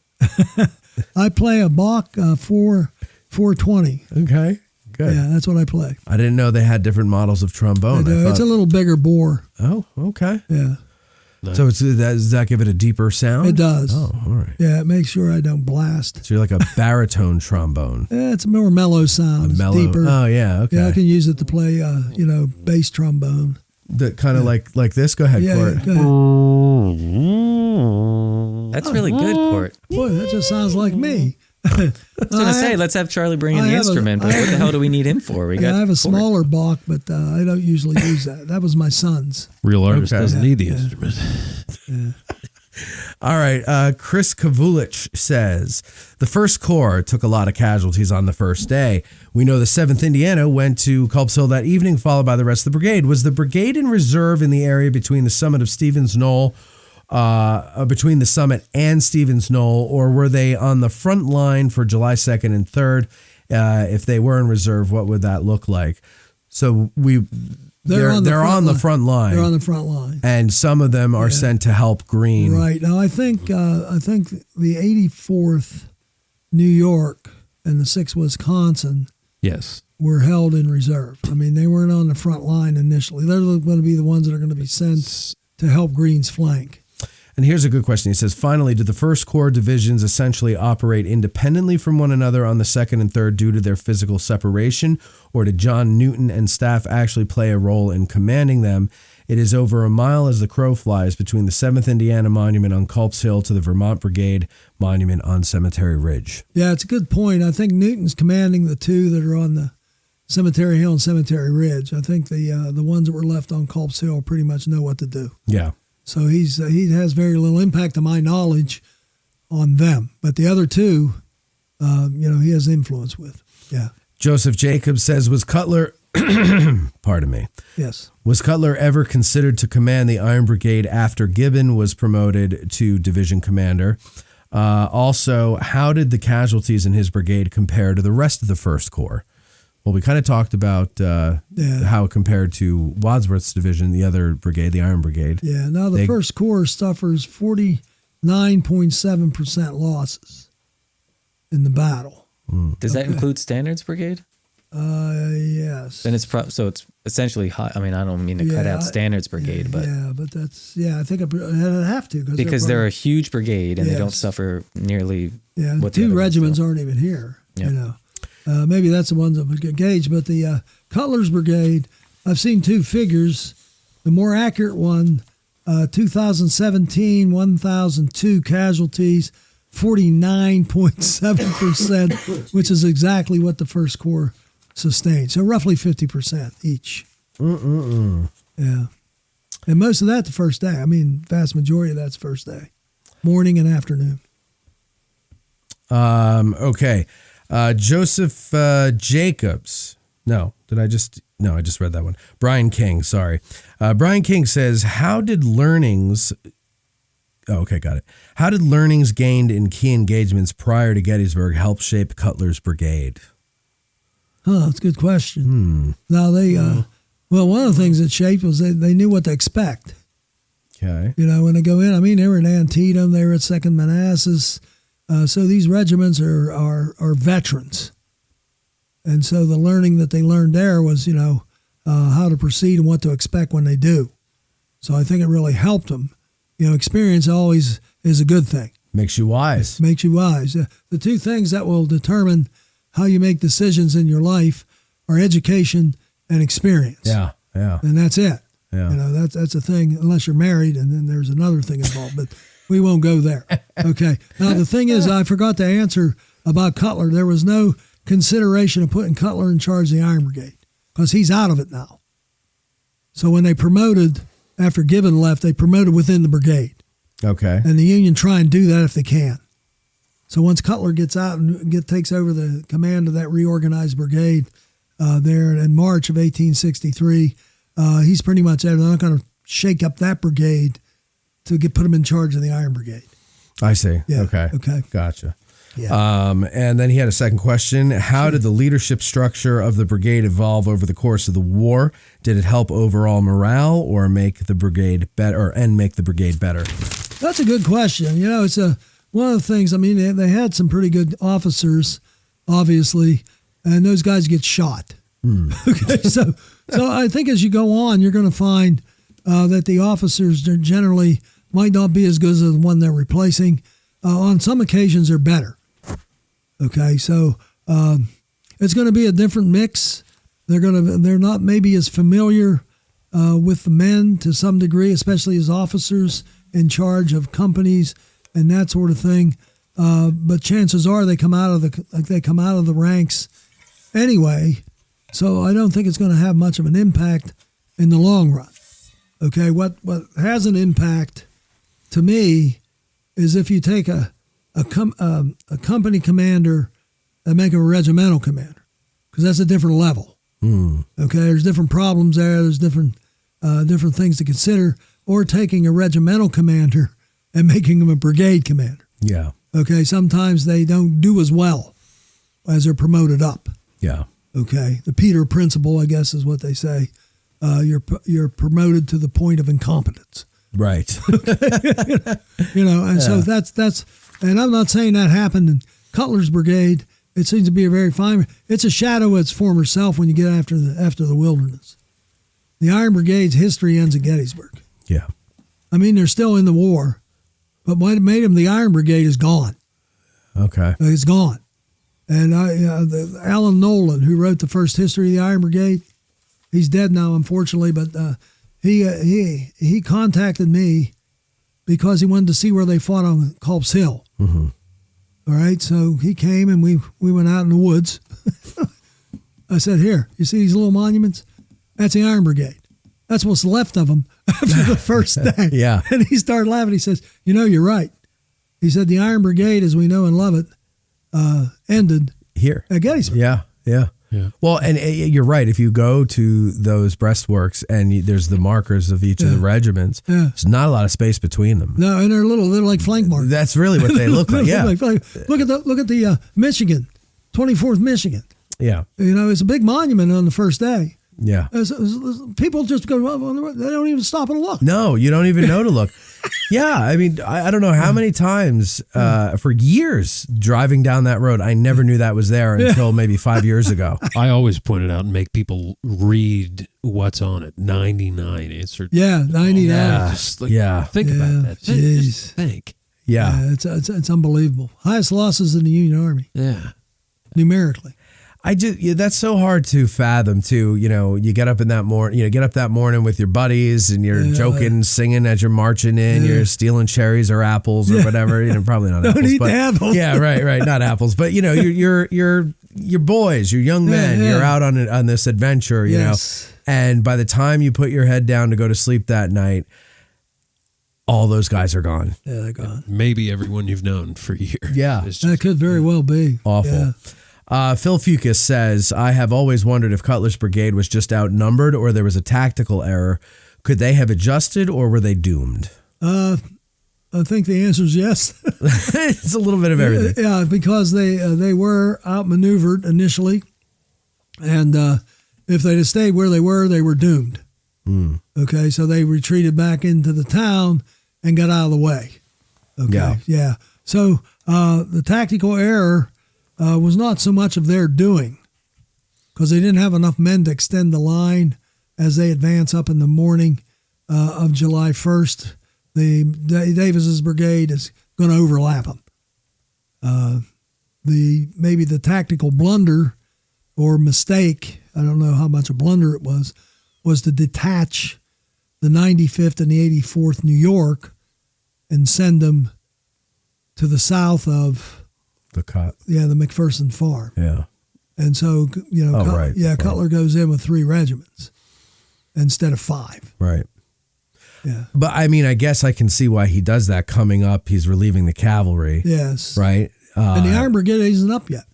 I play a Bach 420. Okay, good. Yeah, that's what I play. I didn't know they had different models of trombone. It's a little bigger bore. Oh, okay. Yeah. Nice. So does that give it a deeper sound? It does. Oh, all right. Yeah, it makes sure I don't blast. So you're like a baritone trombone. Yeah, it's a more mellow sound. It's deeper. Oh, yeah, okay. Yeah, I can use it to play, bass trombone. That kind of like this. Go ahead, Court. Go ahead. That's really good, Court. Boy, that just sounds like me. I was going to say, let's have Charlie bring in the instrument, but what the hell do we need him for? I have a smaller Bach, but I don't usually use that. That was my son's. Real artist doesn't need the Yeah. instrument. Yeah. All right. Chris Kavulich says, the 1st Corps took a lot of casualties on the first day. We know the 7th Indiana went to Culps Hill that evening, followed by the rest of the brigade. Was the brigade in reserve in the area between the summit of Stevens Knoll, between the summit and Stevens Knoll, or were they on the front line for July 2nd and 3rd? If they were in reserve, what would that look like? So they're on the front line. They're on the front line. And some of them are sent to help Greene. Right. Now, I think the 84th New York and the 6th Wisconsin Yes. were held in reserve. I mean, they weren't on the front line initially. They're going to be the ones that are going to be sent to help Greene's flank. And here's a good question. He says, finally, did the 1st Corps divisions essentially operate independently from one another on the 2nd and 3rd due to their physical separation, or did John Newton and staff actually play a role in commanding them? It is over a mile as the crow flies between the 7th Indiana Monument on Culps Hill to the Vermont Brigade Monument on Cemetery Ridge. Yeah, it's a good point. I think Newton's commanding the 2 that are on the Cemetery Hill and Cemetery Ridge. I think the ones that were left on Culps Hill pretty much know what to do. Yeah. So he has very little impact, to my knowledge, on them. But the other 2, he has influence with. Yeah. Joseph Jacobs says, was Cutler Pardon me. Yes. Was Cutler ever considered to command the Iron Brigade after Gibbon was promoted to division commander? Also, how did the casualties in his brigade compare to the rest of the First Corps? Well, we kind of talked about how it compared to Wadsworth's division, the other brigade, the Iron Brigade. Yeah, now the First Corps suffers 49.7% losses in the battle. Does that include Standards Brigade? Yes. Then it's so it's essentially high. I mean, I don't mean to cut out Standards Brigade, but I think I'd have to because they're a huge brigade and they don't suffer nearly. Yeah, what two regiments aren't even here. Yeah. You know, maybe that's the ones that would get gauged. But the Cutler's Brigade, I've seen two figures. The more accurate one, 2017, 1,002 casualties, 49.7%, which is exactly what the First Corps sustained. So roughly 50% each. Yeah. And most of that the first day. I mean, vast majority of that's first day. Morning and afternoon. Okay. Joseph Jacobs. I just read that one. Brian King, sorry. Brian King says, how did learnings gained in key engagements prior to Gettysburg help shape Cutler's brigade? That's a good question. Now one of the things that shaped was they knew what to expect. Okay. You know, when they go in, I mean, they were in Antietam, they were at 2nd Manassas. So these regiments are veterans. And so the learning that they learned there was, how to proceed and what to expect when they do. So I think it really helped them. You know, experience always is a good thing. Makes you wise. Makes you wise. The two things that will determine how you make decisions in your life are education and experience. Yeah. And that's it. Yeah. You know, that's a thing, unless you're married, and then there's another thing involved. But we won't go there. Okay. Now, the thing is, I forgot to answer about Cutler. There was no consideration of putting Cutler in charge of the Iron Brigade because he's out of it now. So when they promoted, after Gibbon left, they promoted within the brigade. Okay. And the Union try and do that if they can. So once Cutler gets out and takes over the command of that reorganized brigade there in March of 1863, he's pretty much out. They're not going to shake up that brigade to put him in charge of the Iron Brigade. I see. Yeah. Okay. Gotcha. Yeah. And then he had a second question. How did the leadership structure of the brigade evolve over the course of the war? Did it help overall morale or make the brigade better That's a good question. You know, it's one of the things, I mean, they had some pretty good officers, obviously, and those guys get shot. Okay, so I think as you go on, you're going to find that the officers generally might not be as good as the one they're replacing. On some occasions, they're better. Okay, so it's going to be a different mix. They're not maybe as familiar with the men to some degree, especially as officers in charge of companies and that sort of thing. But chances are they come out of the ranks anyway. So I don't think it's going to have much of an impact in the long run. Okay, what has an impact to me is if you take a company commander and make him a regimental commander, because that's a different level. Okay, there's different problems there. There's different things to consider. Or taking a regimental commander and making him a brigade commander. Yeah. Okay, sometimes they don't do as well as they're promoted up. Yeah. Okay, the Peter principle, I guess, is what they say. You're promoted to the point of incompetence. Right. So that's, and I'm not saying that happened in Cutler's brigade. It seems to be a very fine. It's a shadow of its former self when you get after the wilderness. The Iron Brigade's history ends at Gettysburg. Yeah. I mean, they're still in the war, but what made them the Iron Brigade is gone. Okay. It's gone. And Alan Nolan, who wrote the first history of the Iron Brigade, he's dead now, unfortunately, but he contacted me because he wanted to see where they fought on Culps Hill. Mm-hmm. All right, so he came and we went out in the woods. I said, here, you see these little monuments? That's the Iron Brigade. That's what's left of them after the first day. Yeah. And he started laughing. He says, you're right. He said, the Iron Brigade, as we know and love it, ended here at Gettysburg. Yeah. Yeah. Well, and you're right. If you go to those breastworks and there's the markers of each of the regiments, there's not a lot of space between them. No, and they're like flank markers. That's really what they look like. Yeah. Look at the Michigan, 24th Michigan. Yeah. It's a big monument on the first day. Yeah. People just go, they don't even stop and look. No, you don't even know to look. Yeah. I mean, I don't know how many times for years driving down that road, I never knew that was there until maybe 5 years ago. I always point it out and make people read what's on it. 99 answered. Yeah, 99. Yeah. Just think Yeah, about that. jeez. Just think. Yeah. It's unbelievable. Highest losses in the Union Army, Yeah. numerically. That's so hard to fathom too. You get up in that morning, get up that morning with your buddies and you're joking, singing as you're marching in, you're stealing cherries or apples or whatever, probably not Don't apples, eat but apples. yeah, right. Not apples, but you're boys, you're young men, you're out on this adventure, Yes. and by the time you put your head down to go to sleep that night, all those guys are gone. Yeah, they're gone. Maybe everyone you've known for years. Yeah. It's That just, could very well be. Awful. Yeah. Phil Fucus says, I have always wondered if Cutler's brigade was just outnumbered or there was a tactical error. Could they have adjusted or were they doomed? I think the answer is yes. It's a little bit of everything. Yeah, because they were outmaneuvered initially, and if they'd have stayed where they were doomed. Okay, so they retreated back into the town and got out of the way. Okay, yeah. So the tactical error was not so much of their doing, because they didn't have enough men to extend the line as they advance up in the morning of July 1st. Davis's brigade is going to overlap them. Maybe the tactical blunder or mistake, I don't know how much a blunder it was to detach the 95th and the 84th New York and send them to the south of The cut. the McPherson farm. Yeah. And so, Cutler goes in with 3 regiments instead of 5. Right. Yeah. But I mean, I guess I can see why he does that coming up. He's relieving the cavalry. Yes. Right. And the Iron Brigade isn't up yet.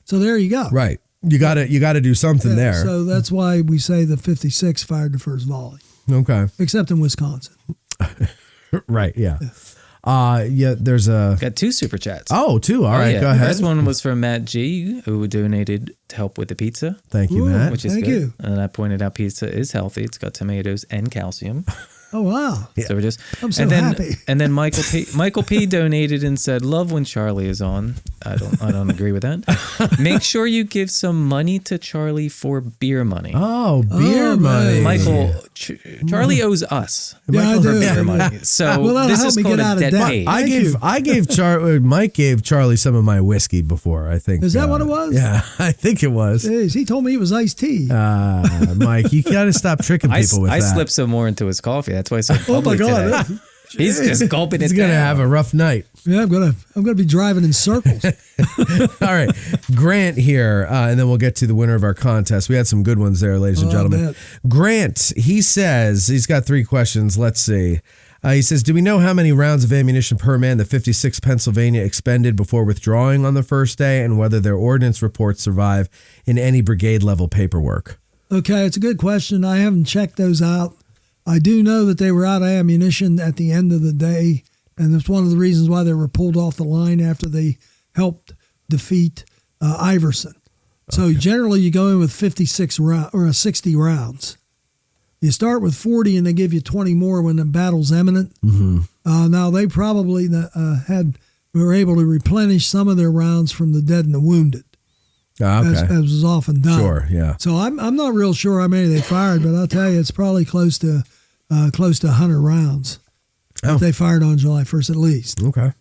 So there you go. Right. You got to do something there. So that's why we say the 56 fired the first volley, Okay. except in Wisconsin. Right. Yeah. There's Got 2 super chats. Oh, 2. All right. Yeah. Go The ahead. first one was from Matt G, who donated to help with the pizza, Thank you, Ooh, Matt. which is Thank good. you. And I pointed out pizza is healthy. It's got tomatoes and calcium. Oh, wow. So we're just I'm so and then, happy. And then Michael P donated and said, "Love when Charlie is on." I don't agree with that. Make sure you give some money to Charlie for beer money. Oh, beer Oh, money. Michael, Charlie owes us Yeah, I for do. beer money. So Well, that'll this help is me called get a out of debt debt. paid. I gave Mike gave Charlie some of my whiskey before, I think. Is that what it was? Yeah, I think it was. Jeez, he told me it was iced tea. Mike, you got to stop tricking people with I that. slipped some more into his coffee. That's why it's so Oh, my bubbly God. today. He's just gulping He's it going to down. have a rough night. Yeah, I'm gonna be driving in circles. All right. Grant here, and then we'll get to the winner of our contest. We had some good ones there, ladies and Oh, gentlemen. man. Grant, he says, he's got 3 questions. Let's see. He says, do we know how many rounds of ammunition per man the 56th Pennsylvania expended before withdrawing on the first day, and whether their ordnance reports survive in any brigade level paperwork? Okay, it's a good question. I haven't checked those out. I do know that they were out of ammunition at the end of the day, and that's one of the reasons why they were pulled off the line after they helped defeat Iverson. So generally, you go in with 56 or 60 rounds. You start with 40, and they give you 20 more when the battle's imminent. Mm-hmm. Now they probably were able to replenish some of their rounds from the dead and the wounded. Okay. As was often done. Sure, yeah. So I'm not real sure how many they fired, but I'll tell you, it's probably close to 100 rounds that they fired on July 1st at least. Okay.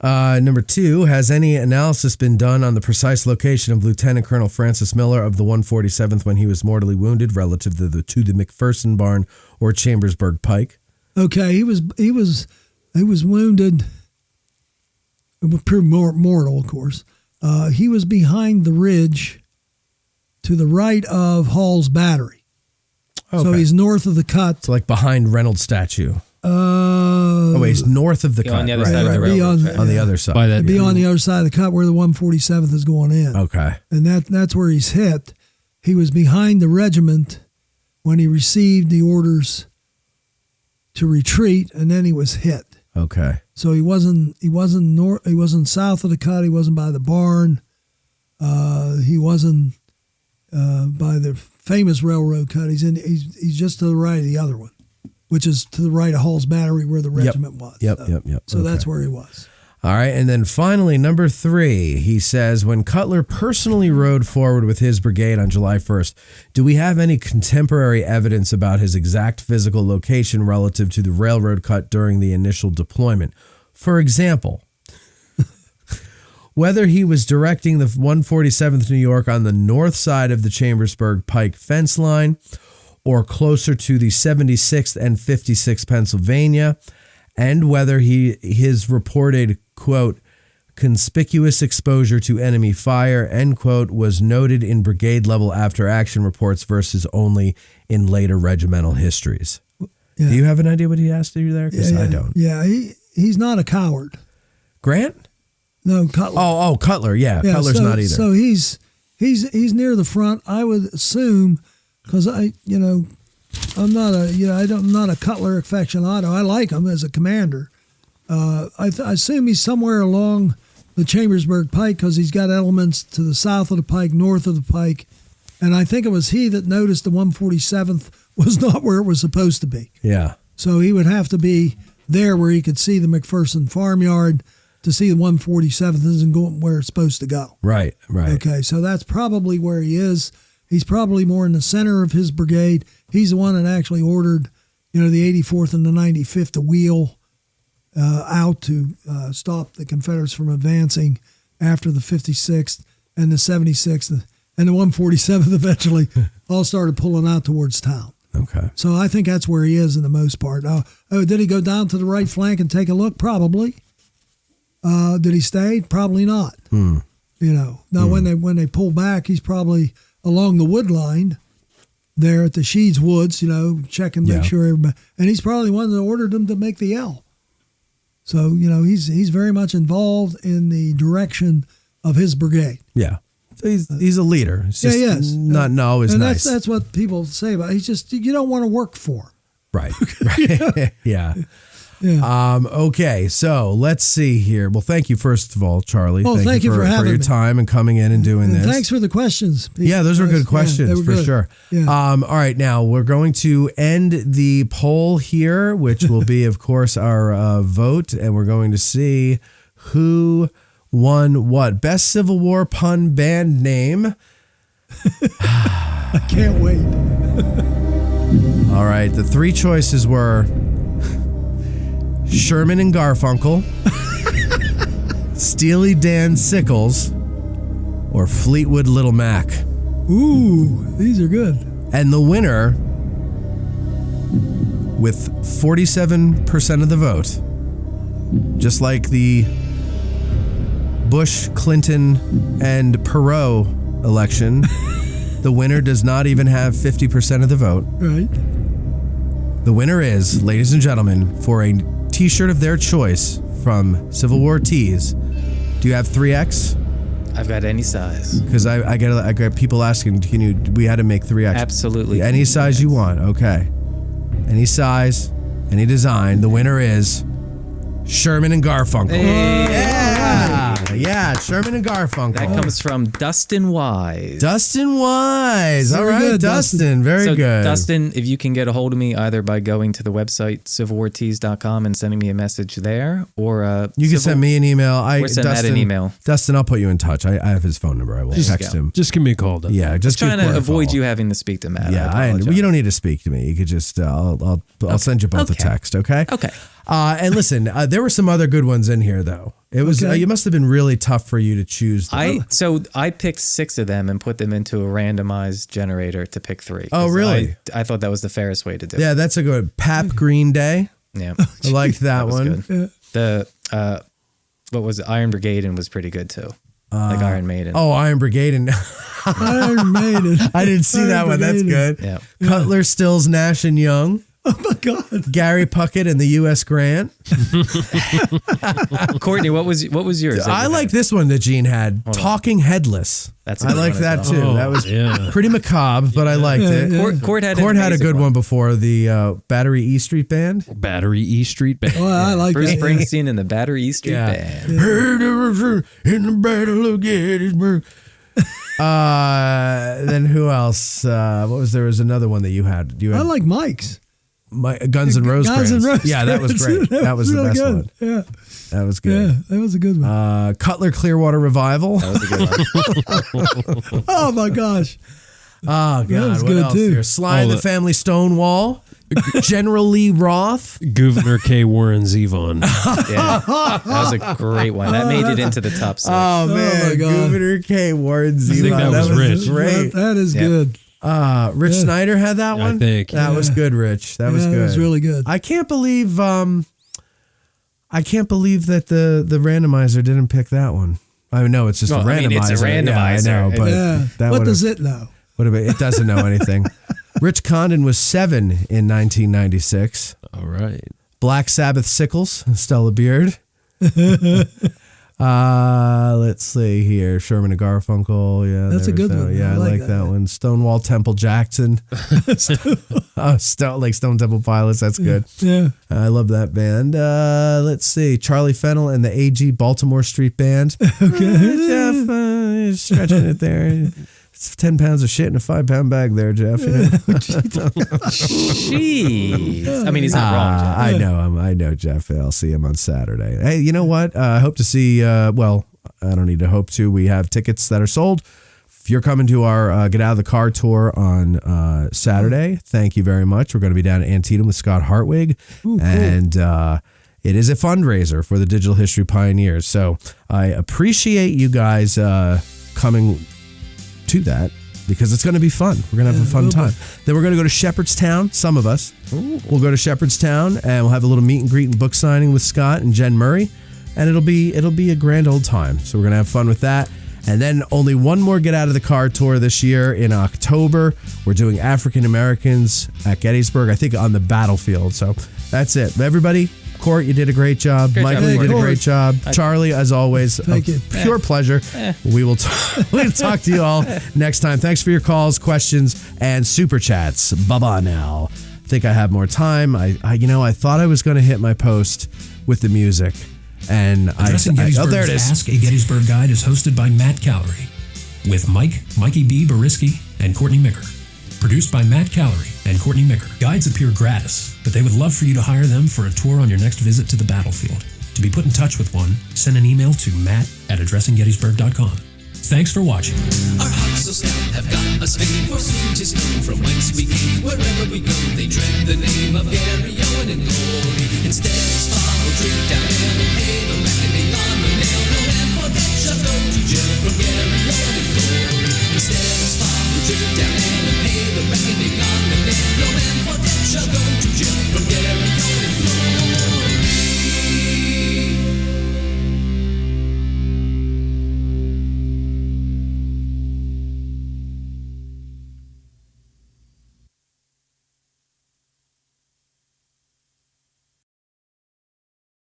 Number 2, has any analysis been done on the precise location of Lieutenant Colonel Francis Miller of the 147th when he was mortally wounded relative to the McPherson barn or Chambersburg Pike? Okay, he was wounded. It was proved mortal, of course. He was behind the ridge to the right of Hall's Battery. Okay. So he's north of the cut. It's like behind Reynolds statue. he's north of the cut. On the other right, side of the right, railroad right. On the other side. By that, It'd be on the other side of the cut where the 147th is going in. Okay. And that's where he's hit. He was behind the regiment when he received the orders to retreat, and then he was hit. Okay. So he wasn't south of the cut. He wasn't by the barn. He wasn't by the famous railroad cut. He's just to the right of the other one, which is to the right of Hall's Battery where the regiment was. Yep. So that's where he was. All right. And then finally, number 3, he says, when Cutler personally rode forward with his brigade on July 1st, do we have any contemporary evidence about his exact physical location relative to the railroad cut during the initial deployment? For example, whether he was directing the 147th New York on the north side of the Chambersburg Pike fence line or closer to the 76th and 56th Pennsylvania, and whether his reported, quote, conspicuous exposure to enemy fire, end quote, was noted in brigade level after action reports versus only in later regimental histories. Yeah. Do you have an idea what he asked you there? Because I don't. Yeah, he's not a coward. Not No, Cutler. Oh, Cutler. Yeah, Cutler's not either. So he's near the front, I would assume, because I'm not a Cutler aficionado. I like him as a commander. I assume he's somewhere along the Chambersburg Pike because he's got elements to the south of the Pike, north of the Pike, and I think it was he that noticed the 147th was not where it was supposed to be. Yeah. So he would have to be there where he could see the McPherson farmyard to see the 147th isn't going where it's supposed to go. Right. Okay, so that's probably where he is. He's probably more in the center of his brigade. He's the one that actually ordered, the 84th and the 95th to wheel out to stop the Confederates from advancing after the 56th and the 76th and the 147th eventually all started pulling out towards town. Okay. So I think that's where he is in the most part. Did he go down to the right flank and take a look? Probably. Did he stay? Probably not. Now when they pull back, he's probably along the wood line there at the Sheeds Woods, check and make sure everybody, and he's probably one that ordered them to make the L. So, he's very much involved in the direction of his brigade. Yeah. So he's a leader. It's just not always and nice. That's what people say about he's just, you don't want to work for him. Right. Yeah. Okay, so let's see here. Well, thank you first of all, Charlie. Thank you for having your me. time and coming in and doing this. Thanks for the questions, Pete. Yeah, those were good questions they were for good. sure. Yeah. All right, now we're going to end the poll here, which will be, of course, our vote, and we're going to see who won what. Best Civil War pun band name. I can't wait. All right, the 3 choices were Sherman and Garfunkel, Steely Dan Sickles, or Fleetwood Little Mac. Ooh, these are good. And the winner, with 47% of the vote, just like the Bush, Clinton, and Perot election, the winner does not even have 50% of the vote. Right. The winner is, ladies and gentlemen, for a t-shirt of their choice from Civil War Tees. Do you have 3X? I've got any size. Because I get people asking, we had to make 3X. Absolutely. Any size you want, okay. Any size, any design. The winner is Sherman and Garfunkel. Yeah, Sherman and Garfunkel. That comes from Dustin Wise. Dustin Wise. All Very right, good, Dustin. Very So, good. Dustin, if you can get a hold of me either by going to the website civilwartees.com and sending me a message there, or you can send me an email. Or send Matt an email. Dustin, I'll put you in touch. I have his phone number. I will text him. Just give me a call. Dustin. Yeah, just trying give to Corey a avoid call. you having to speak to Matt. Yeah, you don't need to speak to me. You could just I'll send you both a text. Okay. Okay. And listen, there were some other good ones in here though. It was it must have been really tough for you to choose. So I picked 6 of them and put them into a randomized generator to pick 3. Oh, really? I thought that was the fairest way to do it. Yeah, that's a good Pap Green Day. Yeah. I liked that was one. good. The what was it? Iron Brigade and was pretty good too. Like Iron Maiden. Oh, Iron Brigade and Iron Maiden. I didn't see that one. That's good. Yeah. Cutler, Stills, Nash and Young. Oh my God. Gary Puckett and the U.S. Grant. Courtney, what was yours? I like this one that Gene had. Talking Headless. That's a I good like one that as too. well. That was Yeah. pretty macabre, but I liked it. Court had Court an had a amazing good one before, the Battery E Street Band. Battery E Street Band. Well, I like Bruce that. Springsteen and the Battery E Street Band. In the Battle of Gettysburg. Then who else? What was there? Was another one that you had? You I had like Mike's. Guns N' Roses. Guns N' Roses. Yeah, that was great. That was the really best good. one. Yeah. That was good. Yeah, that was a good one. Cutler Clearwater Revival. That was a good one. Oh my gosh. Oh God, That was what good, else too. here? Sly and the Family Stonewall. General Lee Roth. Governor K. Warren Zevon. Yeah, that was a great one. That made it into the top 6. Oh man, my God. Governor K. Warren Zevon. think that was Rich. Great. That is Yeah. good. Rich Snyder had that one. I think. That was good, Rich. That was Yeah, good. That was really good. I can't believe that the randomizer didn't pick that one. I know it's just Well, a randomizer. I mean, it's a randomizer. Yeah, I know, but Yeah. that What would've- does it know? it doesn't know anything. Rich Condon was 7 in 1996. All right. Black Sabbath Sickles, Stella Beard. Let's see here. Sherman and Garfunkel. Yeah, That's a there was good that. one. Yeah, I like that one. Stonewall Temple Jackson. Stone Temple Pilots. That's good. Yeah. I love that band. Let's see. Charlie Fennell and the AG Baltimore Street Band. Okay. Jeff, stretching it there. It's 10 pounds of shit in a 5-pound bag there, Jeff. You know? Jeez. I mean, he's not wrong. Jeff. I know him. I know Jeff. I'll see him on Saturday. Hey, you know what? I hope to see, well, I don't need to hope to. We have tickets that are sold. If you're coming to our Get Out of the Car tour on Saturday, thank you very much. We're going to be down at Antietam with Scott Hartwig. Ooh, cool. And it is a fundraiser for the Digital History Pioneers. So I appreciate you guys coming to that because it's going to be fun. We're going to have a fun time. Then we're going to go to Shepherdstown. Some of us. We'll go to Shepherdstown and we'll have a little meet and greet and book signing with Scott and Jen Murray. And it'll be a grand old time. So we're going to have fun with that. And then only one more Get Out of the Car tour this year in October. We're doing African Americans at Gettysburg, I think on the battlefield. So that's it. Everybody, Court, you did a great job. Great Michael, job, you did a Court. great job. Charlie, as always, Thank you. pure pleasure. We will we'll talk to you all next time. Thanks for your calls, questions, and super chats. Bye-bye now. I think I have more time. I thought I was going to hit my post with the music. And Addressing Gettysburg's there it is. Ask a Gettysburg Guide is hosted by Matt Callery, with Mikey B. Bariski, and Courtney Micker. Produced by Matt Callery and Courtney Micker. Guides appear gratis, but they would love for you to hire them for a tour on your next visit to the battlefield. To be put in touch with one, send an email to matt@addressinggettysburg.com. Thanks for watching. Our hearts so stout have got us fame, for soon 'tis known from whence we came. Wherever we go, they dread the name of Gary Owen in glory. Instead of sparkle, drink down ale and pay the reckoning on the nail. No man for that shall go to jail from Gary Owen in glory. Instead of sparkle, drink down ale and pay the reckoning on the nail. No man for that shall go to jail from Gary